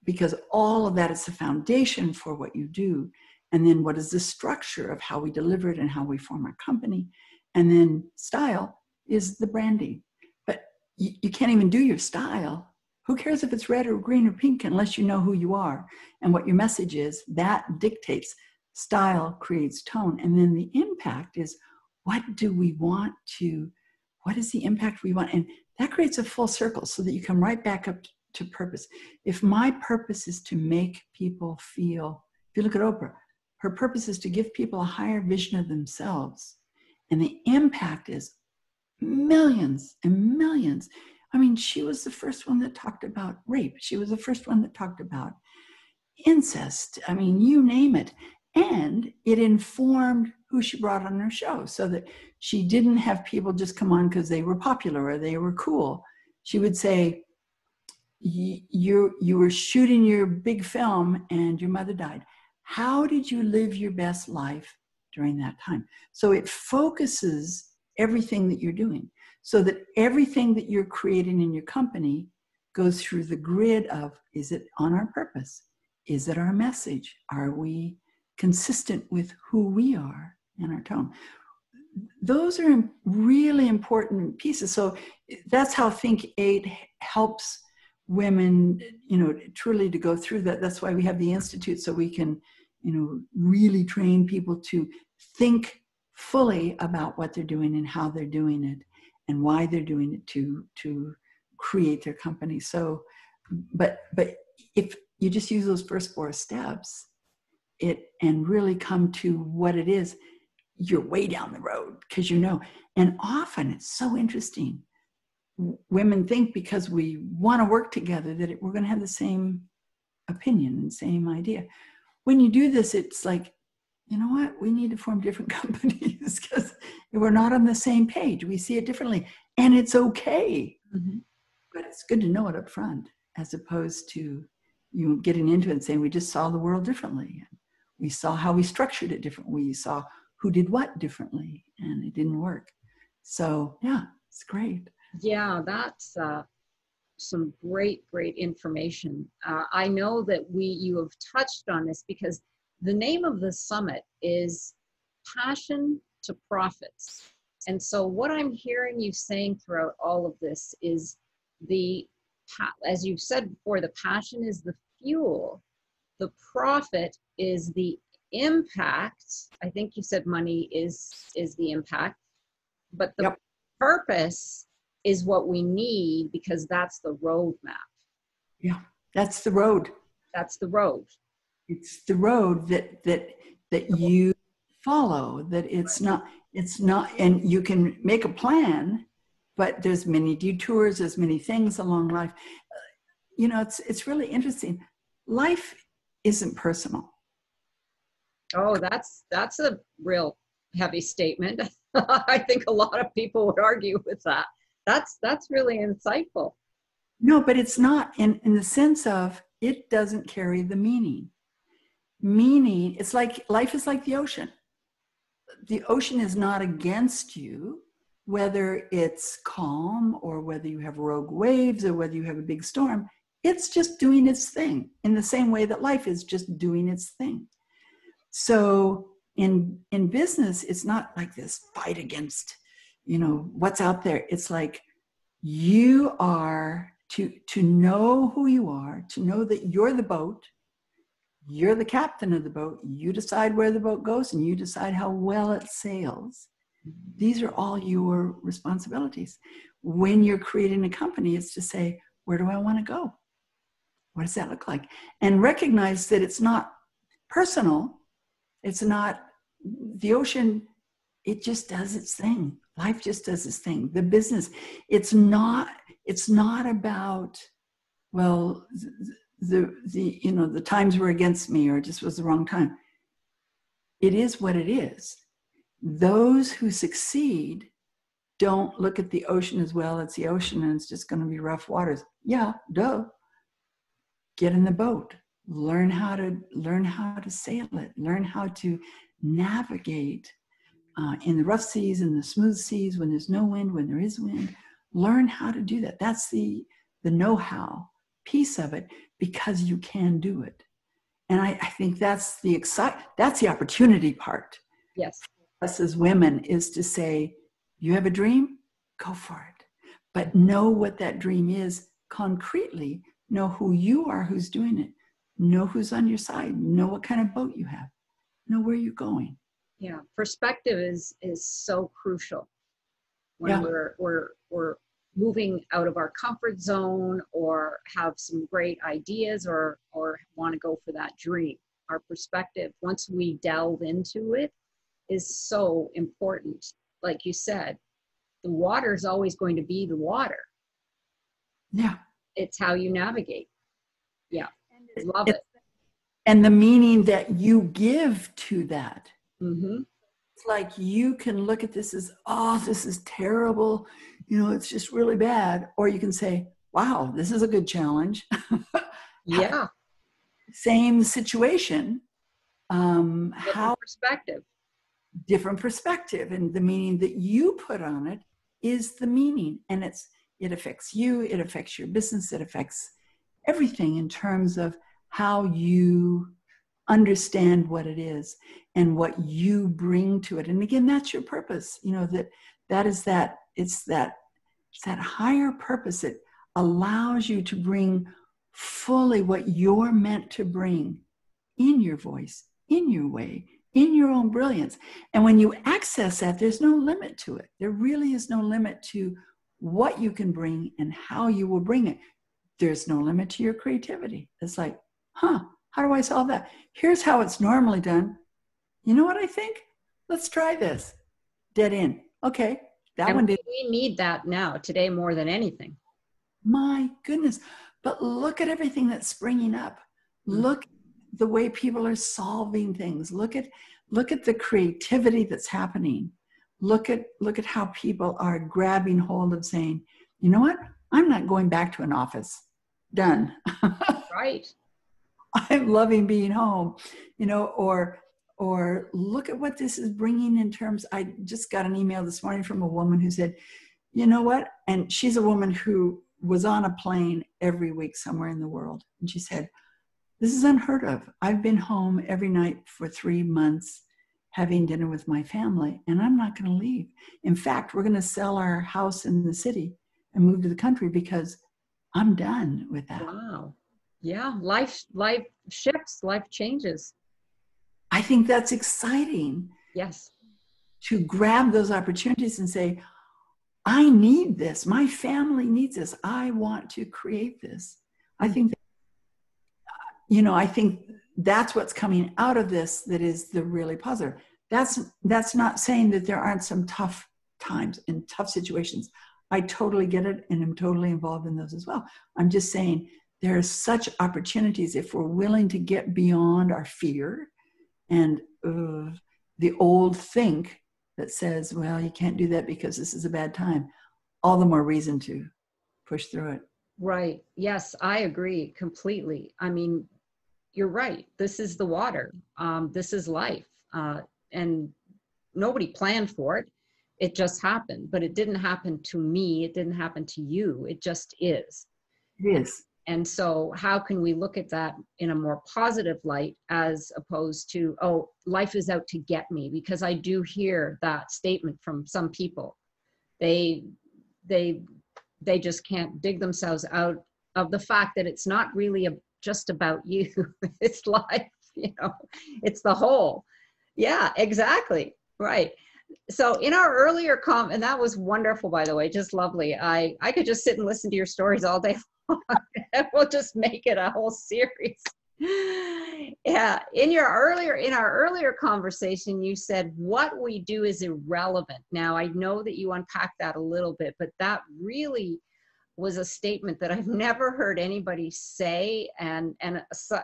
because all of that is the foundation for what you do. And then what is the structure of how we deliver it and how we form our company. And then style is the branding. But you can't even do your style. Who cares if it's red or green or pink unless you know who you are and what your message is? That dictates. Style creates tone. And then the impact is, what do we want to, what is the impact we want? And that creates a full circle so that you come right back up to purpose. If my purpose is to make people feel, if you look at Oprah, her purpose is to give people a higher vision of themselves. And the impact is millions and millions. I mean, she was the first one that talked about rape. She was the first one that talked about incest. I mean, you name it. And it informed who she brought on her show, so that she didn't have people just come on because they were popular or they were cool. She would say, you were shooting your big film and your mother died. How did you live your best life during that time? So it focuses everything that you're doing, so that everything that you're creating in your company goes through the grid of, is it on our purpose? Is it our message? Are we consistent with who we are and our tone? Those are really important pieces. So that's how Think8 helps women, you know, truly to go through that. That's why we have the Institute, so we can, you know, really train people to think fully about what they're doing and how they're doing it and why they're doing it to create their company. So, but if you just use those first four steps, and really come to what it is, you're way down the road, because you know. And often it's so interesting. Women think because we want to work together that we're going to have the same opinion and same idea. When you do this, it's like, you know what? We need to form different companies because we're not on the same page. We see it differently, and it's okay. Mm-hmm. But it's good to know it up front, as opposed to you getting into it and saying, we just saw the world differently. We saw how we structured it differently. We saw who did what differently, and it didn't work. So yeah, it's great. Yeah, that's some great information. I know that you have touched on this because the name of the summit is passion to profits. And so what I'm hearing you saying throughout all of this is as you've said before, the passion is the fuel. The profit is the impact. I think you said money is the impact, but the purpose is what we need, because that's the roadmap. Yeah, that's the road. That's the road. It's the road that you follow, that it's not, and you can make a plan, but there's many detours, there's many things along life. You know, it's really interesting. Life isn't personal. Oh, that's a real heavy statement. I think a lot of people would argue with that. That's really insightful. No, but it's not in the sense of it doesn't carry the meaning. Meaning, it's like life is like the ocean. The ocean is not against you, whether it's calm or whether you have rogue waves or whether you have a big storm. It's just doing its thing in the same way that life is just doing its thing. So in business, it's not like this fight against, you know, what's out there. It's like you are to know who you are, to know that you're the boat, you're the captain of the boat, you decide where the boat goes and you decide how well it sails. These are all your responsibilities. When you're creating a company, it's to say, where do I want to go? What does that look like? And recognize that it's not personal. It's not the ocean. It just does its thing. Life just does its thing. The business, it's not about, well, the times were against me or it just was the wrong time. It is what it is. Those who succeed don't look at the ocean as, well, it's the ocean and it's just going to be rough waters. Yeah, duh. Get in the boat. Learn how to sail it. Learn how to navigate in the rough seas and the smooth seas, when there's no wind, when there is wind. Learn how to do that. That's the know-how piece of it, because you can do it. And I think that's the opportunity part. Yes. Us as women is to say, you have a dream, go for it. But know what that dream is concretely. Know who you are, who's doing it. Know who's on your side. Know what kind of boat you have. Know where you're going. Yeah, perspective is so crucial when we're moving out of our comfort zone or have some great ideas or want to go for that dream. Our perspective, once we delve into it, is so important. Like you said, the water is always going to be the water. Yeah. It's how you navigate. Yeah. Love it. And the meaning that you give to that. Mm-hmm. It's like you can look at this as, oh, this is terrible. You know, it's just really bad. Or you can say, wow, this is a good challenge. Yeah. Same situation. Different perspective. Different perspective. And the meaning that you put on it is the meaning. And it affects you. It affects your business. It affects everything in terms of how you understand what it is and what you bring to it. And again, that's your purpose. You know, it's that higher purpose that allows you to bring fully what you're meant to bring in your voice, in your way, in your own brilliance. And when you access that, there's no limit to it. There really is no limit to what you can bring and how you will bring it. There's no limit to your creativity. It's like, how do I solve that? Here's how it's normally done. You know what I think? Let's try this. Dead end. Okay. We need that now, today, more than anything. My goodness. But look at everything that's springing up. Look at the way people are solving things. Look at the creativity that's happening. Look at how people are grabbing hold of saying, you know what? I'm not going back to an office. Done. Right. I'm loving being home, you know, or look at what this is bringing in terms. I just got an email this morning from a woman who said, you know what? And she's a woman who was on a plane every week somewhere in the world. And she said, this is unheard of. I've been home every night for 3 months having dinner with my family, and I'm not going to leave. In fact, we're going to sell our house in the city and move to the country because I'm done with that. Wow. Yeah. Life shifts, life changes. I think that's exciting. Yes. To grab those opportunities and say, I need this. My family needs this. I want to create this. I think, I think that's what's coming out of this that is the really positive. That's not saying that there aren't some tough times and tough situations. I totally get it, and I'm totally involved in those as well. I'm just saying there are such opportunities if we're willing to get beyond our fear and the old think that says, well, you can't do that because this is a bad time. All the more reason to push through it. Right. Yes, I agree completely. I mean, you're right. This is the water. This is life. And nobody planned for it. It just happened. But it didn't happen to me. It didn't happen to you. It just is. It is. And so how can we look at that in a more positive light as opposed to, oh, life is out to get me? Because I do hear that statement from some people. They just can't dig themselves out of the fact that it's not really just about you. It's life, it's the whole. Yeah, exactly. Right. So in our earlier and that was wonderful, by the way, just lovely. I could just sit and listen to your stories all day long. We'll just make it a whole series. Yeah. In our earlier conversation, you said what we do is irrelevant. Now, I know that you unpacked that a little bit, but that really was a statement that I've never heard anybody say, and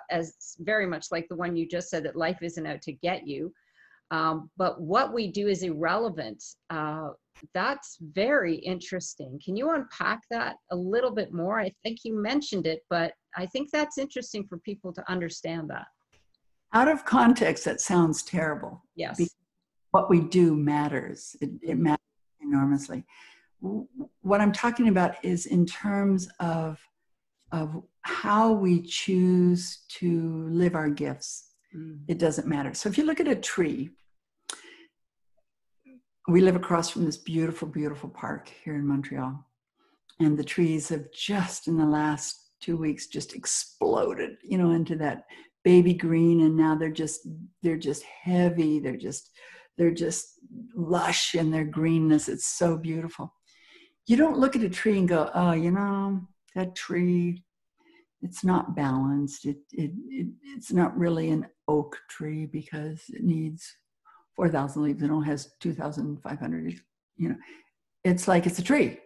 as very much like the one you just said, that life isn't out to get you. But what we do is irrelevant. That's very interesting. Can you unpack that a little bit more? I think you mentioned it, but I think that's interesting for people to understand that. Out of context, that sounds terrible. Yes. Because what we do matters. It matters enormously. What I'm talking about is in terms of how we choose to live our gifts. It doesn't matter. So if you look at a tree, we live across from this beautiful, beautiful park here in Montreal. And the trees have just in the last 2 weeks just exploded, into that baby green. And now they're just heavy. They're just lush in their greenness. It's so beautiful. You don't look at a tree and go, oh, that tree, it's not balanced. It's not really an oak tree because it needs 4,000 leaves. It only has 2,500. It's like it's a tree.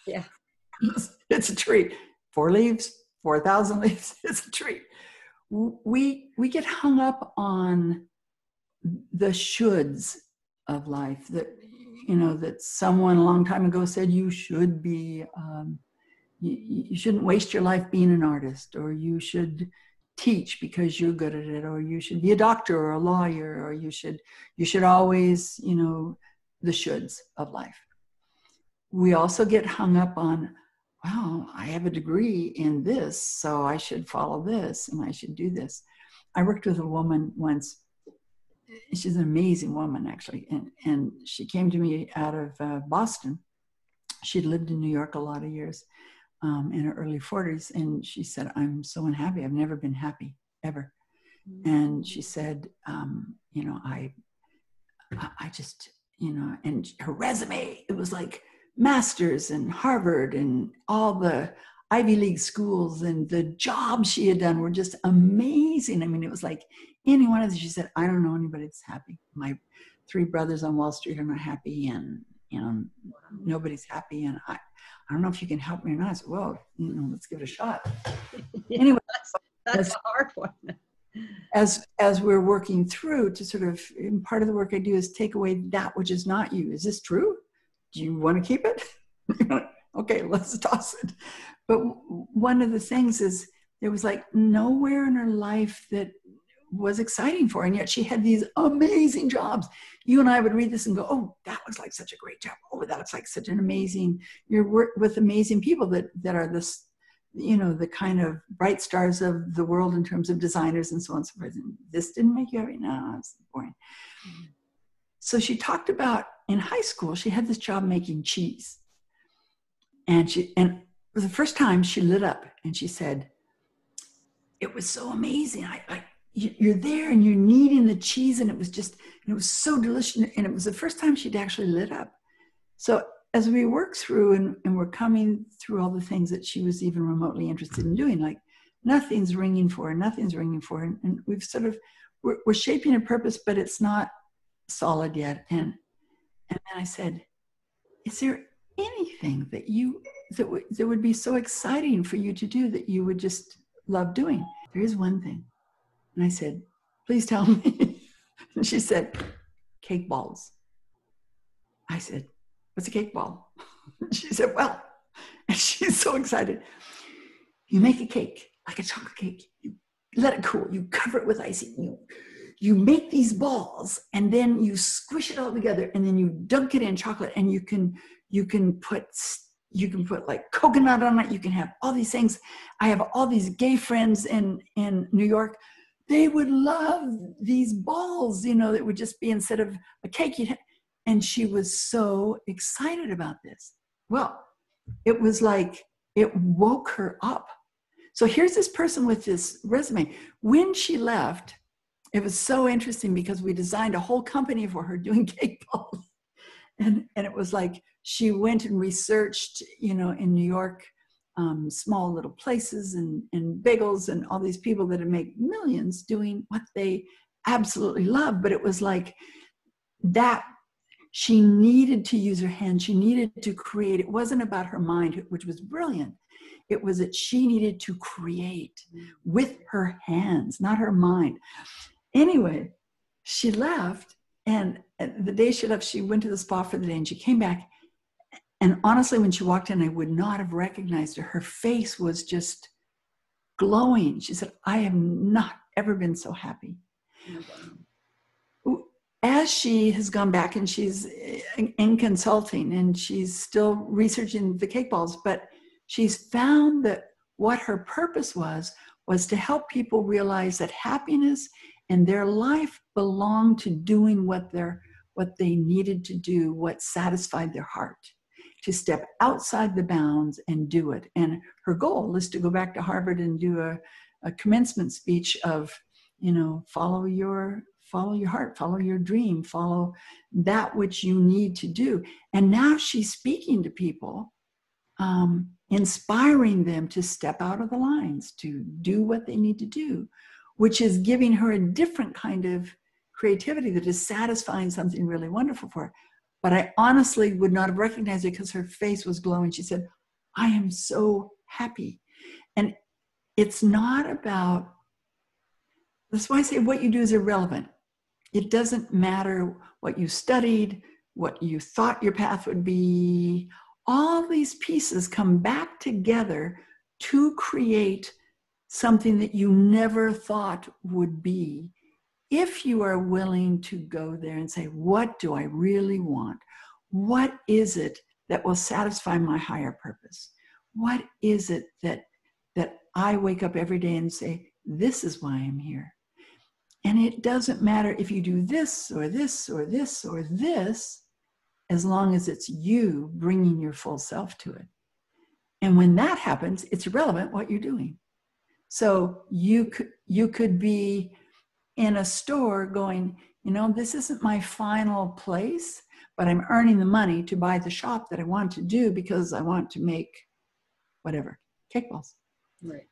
Yeah. It's a tree. 4 leaves, 4,000 leaves. It's a tree. We get hung up on the shoulds of life that someone a long time ago said you should be. You shouldn't waste your life being an artist, or you should teach because you're good at it, or you should be a doctor or a lawyer, or you should always, the shoulds of life. We also get hung up on, well, I have a degree in this, so I should follow this and I should do this. I worked with a woman once. She's an amazing woman, actually. And she came to me out of Boston. She'd lived in New York a lot of years. In her early 40s. And she said, I'm so unhappy. I've never been happy, ever. And she said, I just, and her resume, it was like masters and Harvard and all the Ivy League schools, and the jobs she had done were just amazing. I mean, it was like any one of them. She said, I don't know anybody that's happy. My 3 brothers on Wall Street are not happy, and nobody's happy, and I don't know if you can help me or not. I said, well, let's give it a shot. Yeah, anyway, that's a hard one. As we're working through to sort of, part of the work I do is take away that which is not you. Is this true? Do you want to keep it? Okay, let's toss it. But one of the things is there was like nowhere in her life that was exciting for her, and yet she had these amazing jobs. You and I would read this and go, oh, that looks like such a great job. Oh, that looks like such an amazing, you're work with amazing people that are this, the kind of bright stars of the world in terms of designers and so on and so forth. And this didn't make you happy? No, it's boring. So she talked about in high school, she had this job making cheese. And for the first time she lit up and she said, it was so amazing. You're there and you're kneading the cheese, and it was so delicious. And it was the first time she'd actually lit up. So as we work through and we're coming through all the things that she was even remotely interested in doing, like nothing's ringing for her. And we've sort of, we're shaping a purpose, but it's not solid yet. And then I said, is there anything that would be so exciting for you to do that you would just love doing? There is one thing. And I said, please tell me. And she said, cake balls. I said, what's a cake ball? She said, well, and she's so excited. You make a cake, like a chocolate cake. You let it cool. You cover it with icing. You make these balls, and then you squish it all together, and then you dunk it in chocolate, and you can put like coconut on it. You can have all these things. I have all these gay friends in New York. They would love these balls, that would just be, instead of a cake, and she was so excited about this. Well, it was like it woke her up. So here's this person with this resume. When she left, it was so interesting because we designed a whole company for her doing cake balls. And it was like she went and researched, in New York, small little places and bagels and all these people that would make millions doing what they absolutely love. But it was like that she needed to use her hands. She needed to create. It wasn't about her mind, which was brilliant. It was that she needed to create with her hands, not her mind. Anyway, she left, and the day she left, she went to the spa for the day, and she came back. And honestly, when she walked in, I would not have recognized her. Her face was just glowing. She said, I have not ever been so happy. As she has gone back and she's in consulting and she's still researching the cake balls, but she's found that what her purpose was to help people realize that happiness and their life belonged to doing what they needed to do, what satisfied their heart, to step outside the bounds and do it. And her goal is to go back to Harvard and do a commencement speech of, follow your heart, follow your dream, follow that which you need to do. And now she's speaking to people, inspiring them to step out of the lines, to do what they need to do, which is giving her a different kind of creativity that is satisfying something really wonderful for her. But I honestly would not have recognized it because her face was glowing. She said, I am so happy. And it's not about, that's why I say what you do is irrelevant. It doesn't matter what you studied, what you thought your path would be. All these pieces come back together to create something that you never thought would be, if you are willing to go there and say, what do I really want? What is it that will satisfy my higher purpose? What is it that I wake up every day and say, this is why I'm here? And it doesn't matter if you do this or this or this or this, as long as it's you bringing your full self to it. And when that happens, it's irrelevant what you're doing. So you could be in a store going, this isn't my final place, but I'm earning the money to buy the shop that I want to do because I want to make whatever, cake balls. Right.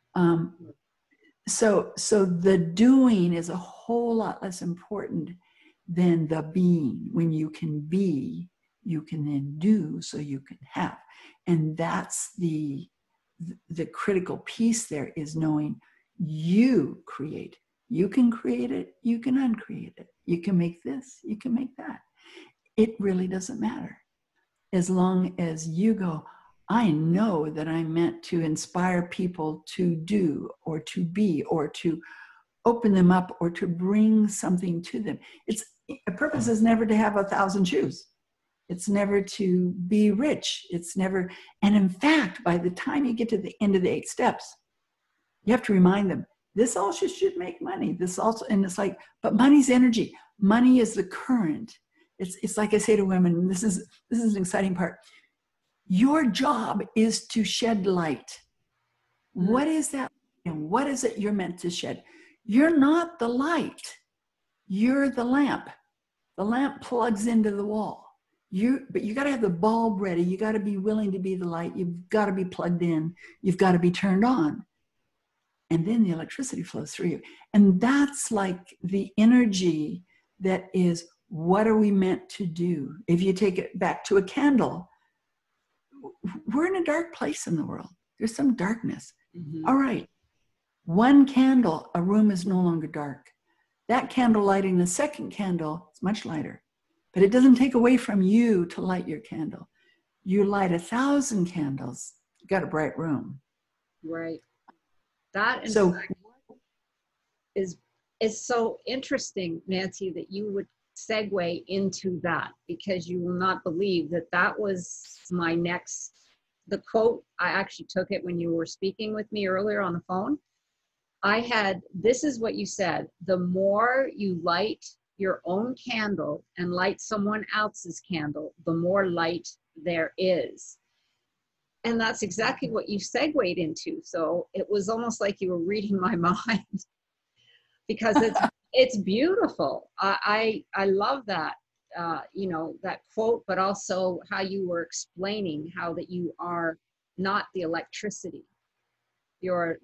So the doing is a whole lot less important than the being. When you can be, you can then do, so you can have. And that's the critical piece there, is knowing you create. You can create it, you can uncreate it. You can make this, you can make that. It really doesn't matter. As long as you go, I know that I'm meant to inspire people to do or to be or to open them up or to bring something to them. A purpose is never to have 1,000 shoes. It's never to be rich. It's never, and in fact, by the time you get to the end of the 8 steps, you have to remind them, this also should make money. This also, and it's like, but money's energy. Money is the current It's like I say to women, this is an exciting part. Your job is to shed light. What is that? And what is it you're meant to shed? You're not the light. You're the lamp. The lamp plugs into the wall. But you got to have the bulb ready. You got to be willing to be the light. You've got to be plugged in. You've got to be turned on. And then the electricity flows through you. And that's like the energy that is, what are we meant to do? If you take it back to a candle, we're in a dark place in the world. There's some darkness. All right. One candle, a room is no longer dark. That candle lighting the second candle is much lighter. But it doesn't take away from you to light your candle. You light 1,000 candles, you got a bright room. Right. That is so interesting, Nancy, that you would segue into that, because you will not believe that was my next, the quote. I actually took it when you were speaking with me earlier on the phone. This is what you said: the more you light your own candle and light someone else's candle, the more light there is. And that's exactly what you segued into. So it was almost like you were reading my mind, because it's beautiful. I love that, that quote, but also how you were explaining how that you are not the electricity. You're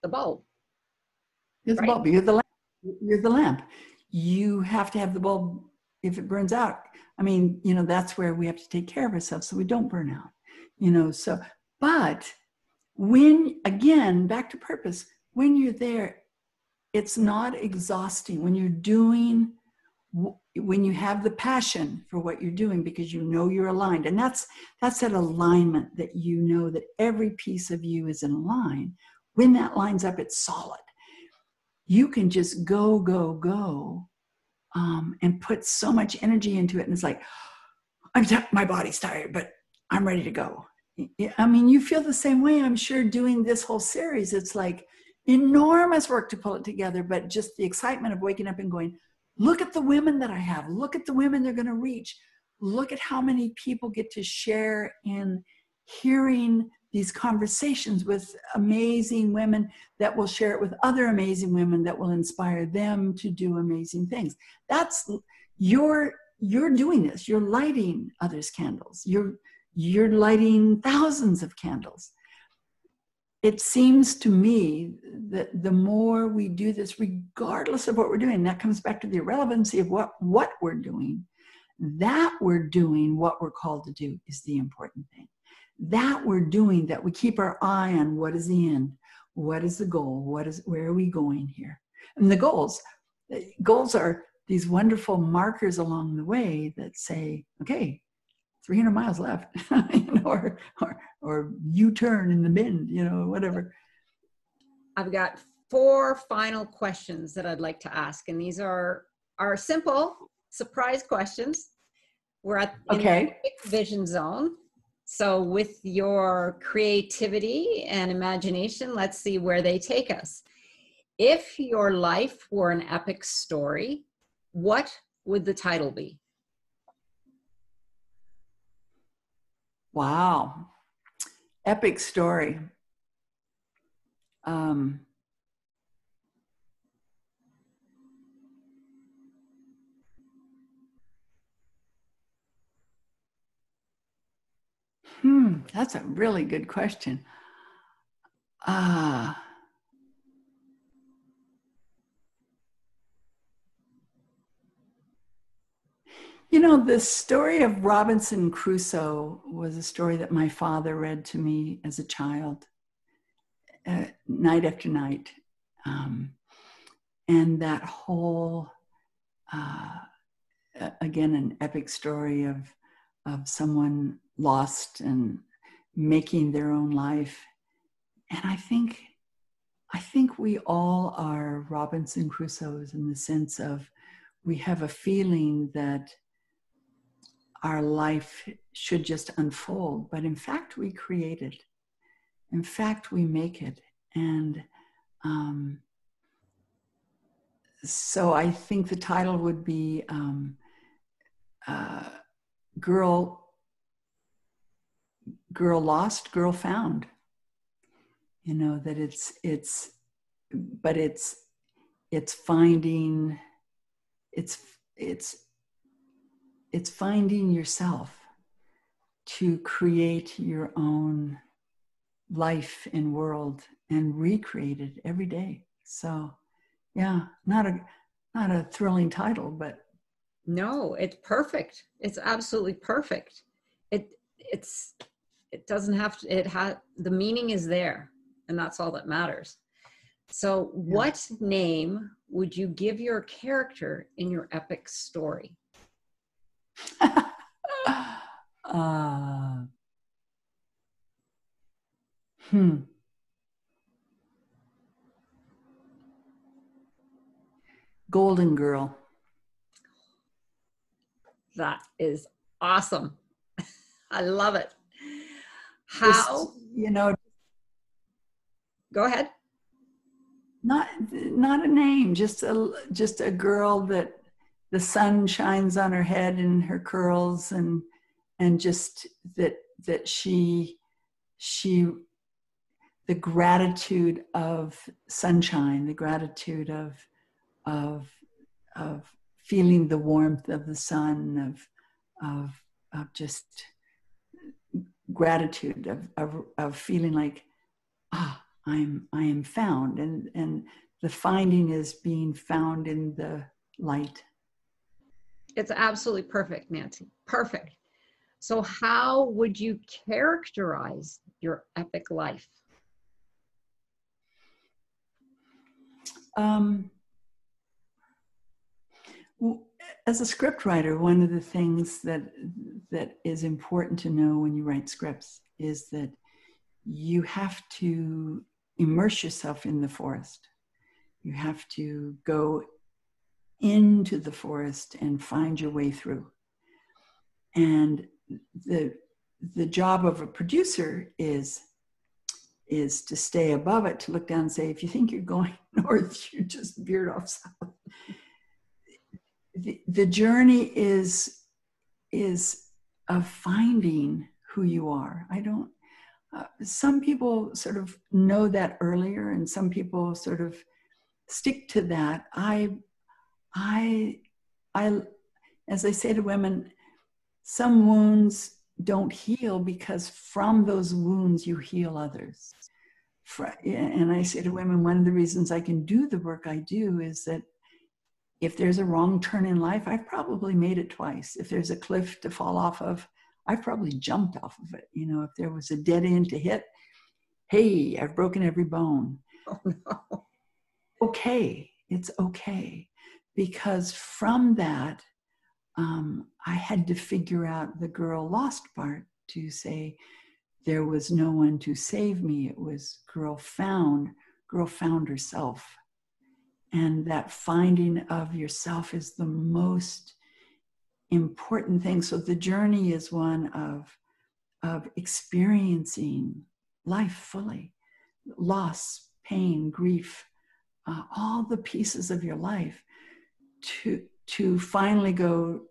the bulb. You're the bulb. You're the lamp. You're the lamp. You have to have the bulb if it burns out. I mean, that's where we have to take care of ourselves so we don't burn out. But when, again, back to purpose, when you're there, it's not exhausting. When you have the passion for what you're doing, because you're aligned. And that's that alignment, that that every piece of you is in line. When that lines up, it's solid. You can just go, and put so much energy into it. And it's like, my body's tired, but I'm ready to go. I mean, you feel the same way, I'm sure, doing this whole series. It's like enormous work to pull it together, but just the excitement of waking up and going, look at the women that I have. Look at the women they're going to reach. Look at how many people get to share in hearing these conversations with amazing women that will share it with other amazing women that will inspire them to do amazing things. That's you're doing this. You're lighting others' candles. You're lighting thousands of candles. It seems to me that the more we do this, regardless of what we're doing, that comes back to the irrelevancy of what we're doing. That we're doing what we're called to do is the important thing. That we're doing, that we keep our eye on what is the end, what is the goal, where are we going here? And the goals are these wonderful markers along the way that say, okay, 300 miles left, or U-turn in the bend, whatever. I've got 4 final questions that I'd like to ask, and these are simple surprise questions. We're in the vision zone. So with your creativity and imagination, let's see where they take us. If your life were an epic story, what would the title be? Wow. Epic story. That's a really good question. The story of Robinson Crusoe was a story that my father read to me as a child, night after night. And that whole, again, an epic story of someone lost and making their own life. And I think we all are Robinson Crusoes, in the sense of we have a feeling that our life should just unfold, but in fact we create it. In fact we make it. And so I think the title would be girl lost, girl found. You know, that it's finding, it's finding yourself to create your own life and world and recreate it every day. So yeah, not a thrilling title, but no, it's perfect. It's absolutely perfect. It doesn't have to, the meaning is there, and that's all that matters. So what name would you give your character in your epic story? uh, Golden Girl. That is awesome. I love it. How? Just, you know, go ahead. Not a name, just a girl that the sun shines on her head and her curls, and just that she the gratitude of sunshine, the gratitude of feeling the warmth of the sun, of just gratitude of feeling like, I am found, and the finding is being found in the light. It's absolutely perfect, Nancy. Perfect. So how would you characterize your epic life? As a scriptwriter, one of the things that is important to know when you write scripts is that you have to immerse yourself in the forest. You have to go into the forest and find your way through. And the job of a producer is to stay above it, to look down and say, if you think you're going north, you just veered off south. The journey is of finding who you are. Some people sort of know that earlier, and some people sort of stick to that. As I say to women, some wounds don't heal because from those wounds you heal others. And I say to women, one of the reasons I can do the work I do is that if there's a wrong turn in life, I've probably made it twice. If there's a cliff to fall off of, I've probably jumped off of it. You know, if there was a dead end to hit, hey, I've broken every bone. Oh, no. Okay, it's okay. Because from that, I had to figure out the girl lost part, to say there was no one to save me. It was girl found herself. And that finding of yourself is the most important thing. So the journey is one of experiencing life fully, loss, pain, grief, all the pieces of your life, to finally go,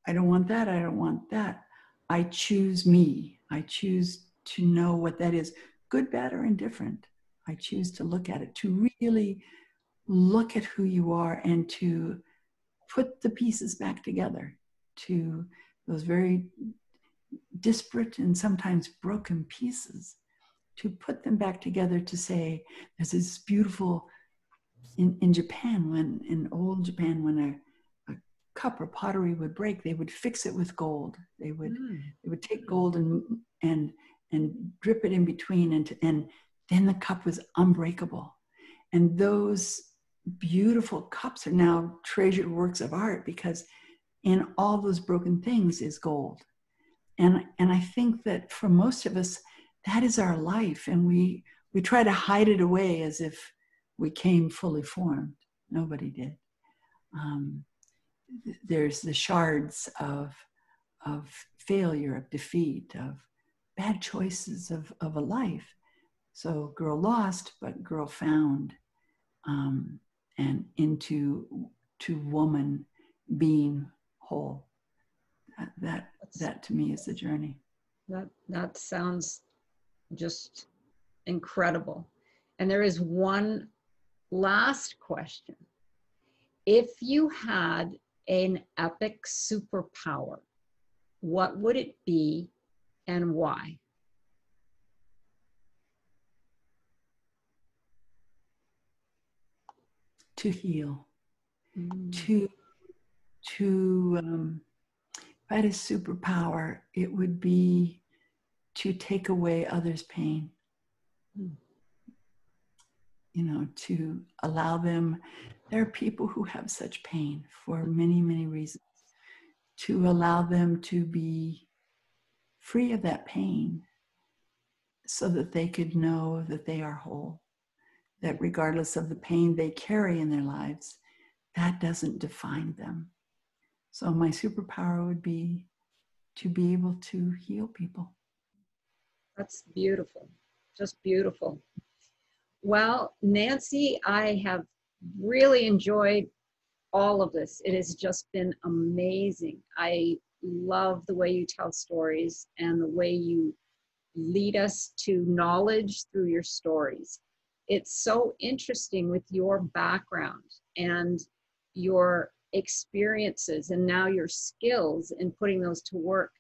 I don't want that, I don't want that. I choose me. I choose to know what that is, good, bad, or indifferent. I choose to look at it, to really look at who you are, and to put the pieces back together, to those very disparate and sometimes broken pieces, to put them back together, to say, there's this beautiful, in Japan, in old Japan, when a cup or pottery would break, they would fix it with gold. They would take gold and drip it in between, and then the cup was unbreakable. And those beautiful cups are now treasured works of art, because in all those broken things is gold. And I think that for most of us, that is our life, and we try to hide it away as if we came fully formed. Nobody did. There's the shards of failure, of defeat, of bad choices of a life. So girl lost, but girl found, and into woman being whole. That to me is the journey. That sounds just incredible. And there is one last question. If you had an epic superpower, what would it be and why? To heal. Mm. If I had a superpower, it would be to take away others' pain. Mm. You know, to allow them, there are people who have such pain for many, many reasons, to allow them to be free of that pain so that they could know that they are whole, that regardless of the pain they carry in their lives, that doesn't define them. So my superpower would be to be able to heal people. That's beautiful, just beautiful. Well, Nancy, I have really enjoyed all of this. It has just been amazing. I love the way you tell stories and the way you lead us to knowledge through your stories. It's so interesting with your background and your experiences and now your skills in putting those to work,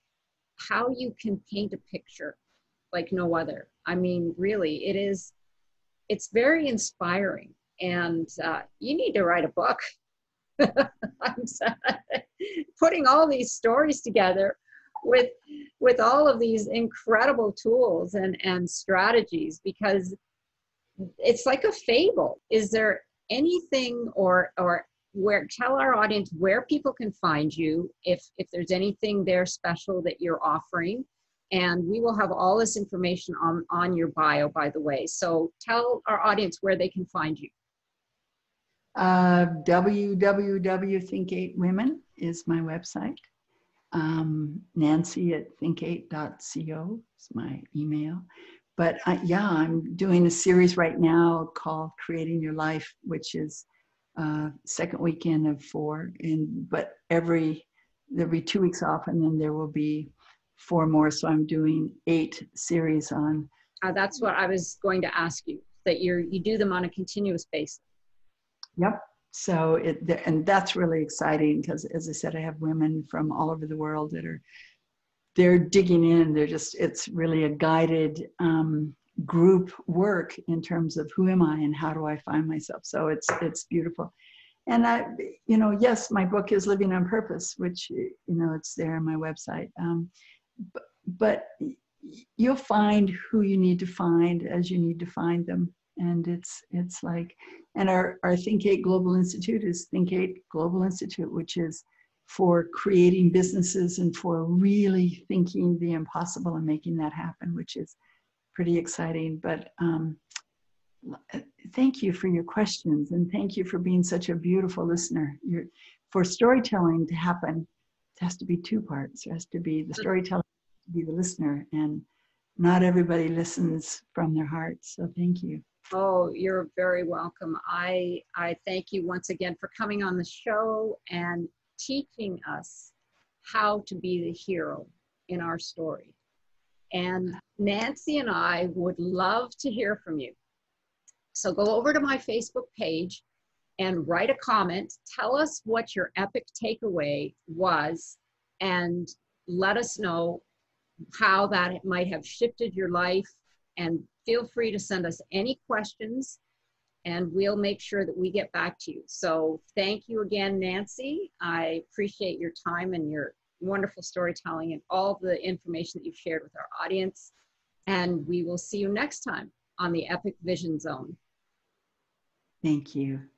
how you can paint a picture like no other. I mean, really, it's very inspiring, and you need to write a book. I'm sad. Putting all these stories together with all of these incredible tools and strategies, because it's like a fable. Is there anything or where, tell our audience where people can find you, if there's anything there special that you're offering? And we will have all this information on your bio, by the way. So tell our audience where they can find you. www.think8women is my website. Nancy at think8.co is my email. But I'm doing a series right now called Creating Your Life, which is second weekend of 4. But there'll be 2 weeks off, and then there will be 4 more. So I'm doing 8 series on. That's what I was going to ask you, that you do them on a continuous basis. Yep. So and that's really exciting because, as I said, I have women from all over the world they're digging in. It's really a guided group work in terms of who am I and how do I find myself. So it's beautiful. And yes, my book is Living on Purpose, which, it's there on my website. But you'll find who you need to find as you need to find them. And it's like, and our Think8 Global Institute is Think8 Global Institute, which is for creating businesses and for really thinking the impossible and making that happen, which is pretty exciting. But thank you for your questions, and thank you for being such a beautiful listener. For storytelling to happen, it has to be 2 parts. It has to be the storyteller, to be the listener, and not everybody listens from their heart. So thank you. Oh, you're very welcome. I thank you once again for coming on the show and teaching us how to be the hero in our story. And Nancy and I would love to hear from you. So go over to my Facebook page and write a comment. Tell us what your epic takeaway was, and let us know how that might have shifted your life. And feel free to send us any questions, and we'll make sure that we get back to you. So thank you again, Nancy. I appreciate your time and your wonderful storytelling and all the information that you've shared with our audience. And we will see you next time on the Epic Vision Zone. Thank you.